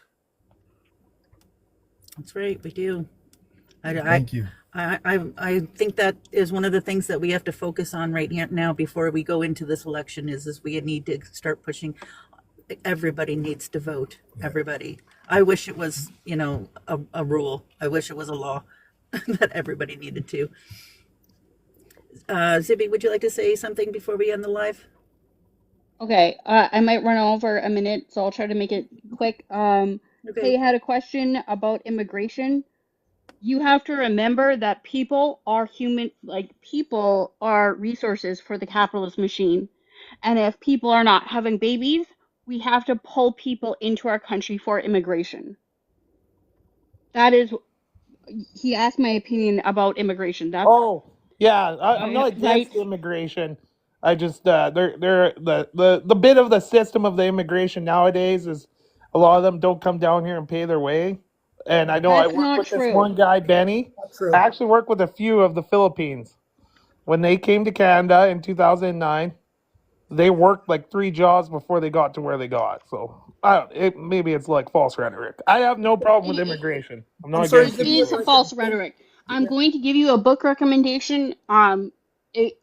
That's right. We do. Thank you. I think that is one of the things that we have to focus on right now before we go into this election is we need to start pushing. Everybody needs to vote. Everybody. I wish it was, you know, a rule. I wish it was a law that everybody needed to. Zibby, would you like to say something before we end the live? Okay, I might run over a minute, so I'll try to make it quick. Tay had a question about immigration. You have to remember that people are human, like people are resources for the capitalist machine. And if people are not having babies, we have to pull people into our country for immigration. That is, he asked my opinion about immigration. That's Oh, yeah, I'm not right. against immigration. I just they're the bit of the system of the immigration nowadays is a lot of them don't come down here and pay their way. And I know I That's work not with this true. one guy, Benny. Not I true. actually work with a few of the Philippines. When they came to Canada in 2009, they worked like 3 jobs before they got to where they got. So maybe it's like false rhetoric. I have no problem with It, immigration. I'm I'm not sorry, It against Zibby, if is I immigration. could. false rhetoric. I'm going to give you a book recommendation.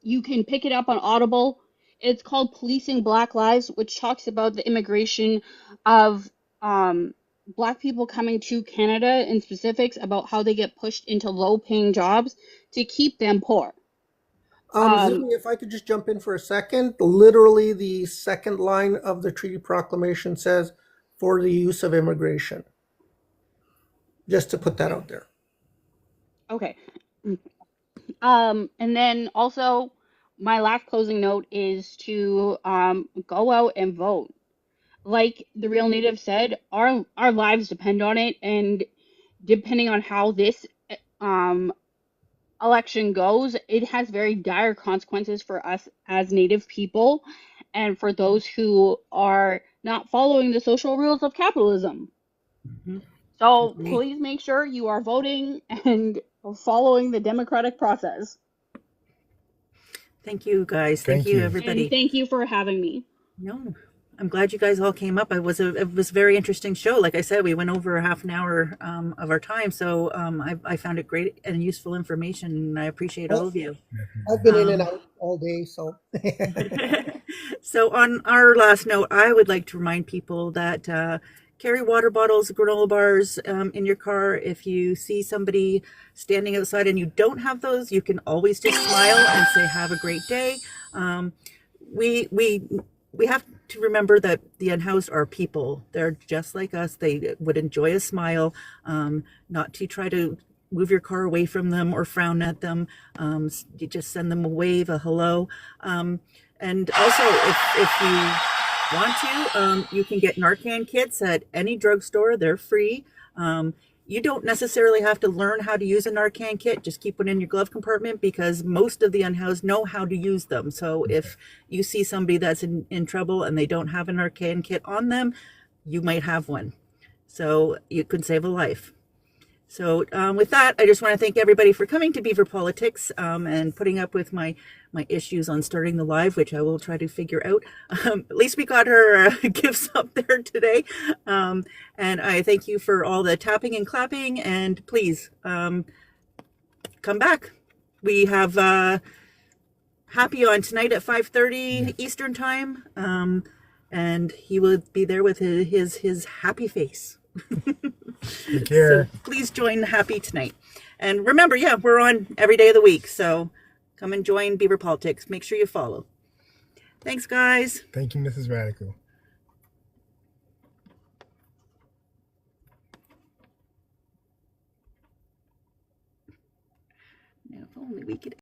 You can pick it up on Audible. It's called Policing Black Lives, which talks about the immigration of Black people coming to Canada in specifics about how they get pushed into low-paying jobs to keep them poor. Zibby, if I could just jump in for a second, literally the second line of the treaty proclamation says, "For the use of immigration." Just to put that out there. Okay. And then also, my last closing note is to go out and vote. Like the real native said, our lives depend on it, and depending on how this um election goes, it has very dire consequences for us as native people and for those who are not following the social rules of capitalism. Mm-hmm. So please make sure you are voting and following the democratic process. Thank you, guys. Thank Thank you, you. everybody. And thank you for having me. No, I'm glad you guys all came up. It was a very interesting show. Like I said, we went over a half an hour of our time, so I found it great and useful information, and I appreciate all of you. I've been in and out all day, so. So on our last note, I would like to remind people that carry water bottles, granola bars in your car. If you see somebody standing outside and you don't have those, you can always just smile and say, "Have a great day." We have to remember that the unhoused are people. They're just like us. They would enjoy a smile, not to try to move your car away from them or frown at them. You just send them a wave, a hello. And also, if you want to, you can get Narcan kits at any drugstore. They're free. You don't necessarily have to learn how to use a Narcan kit. Just keep it in your glove compartment because most of the unhoused know how to use them. So if you see somebody that's in trouble and they don't have a Narcan kit on them, you might have one. So you could save a life. So with that, I just want to thank everybody for coming to Beaver Politics and putting up with my issues on starting the live, which I will try to figure out. At least we got her gifts up there today. And I thank you for all the tapping and clapping. And please come back. We have Happy on tonight at 5:30 Eastern time. And he will be there with his happy face. Take care. So please join Happy tonight. And remember, yeah, we're on every day of the week. So come and join Beaver Politics. Make sure you follow. Thanks, guys. Thank you, Mrs. Radical. Now, if only we could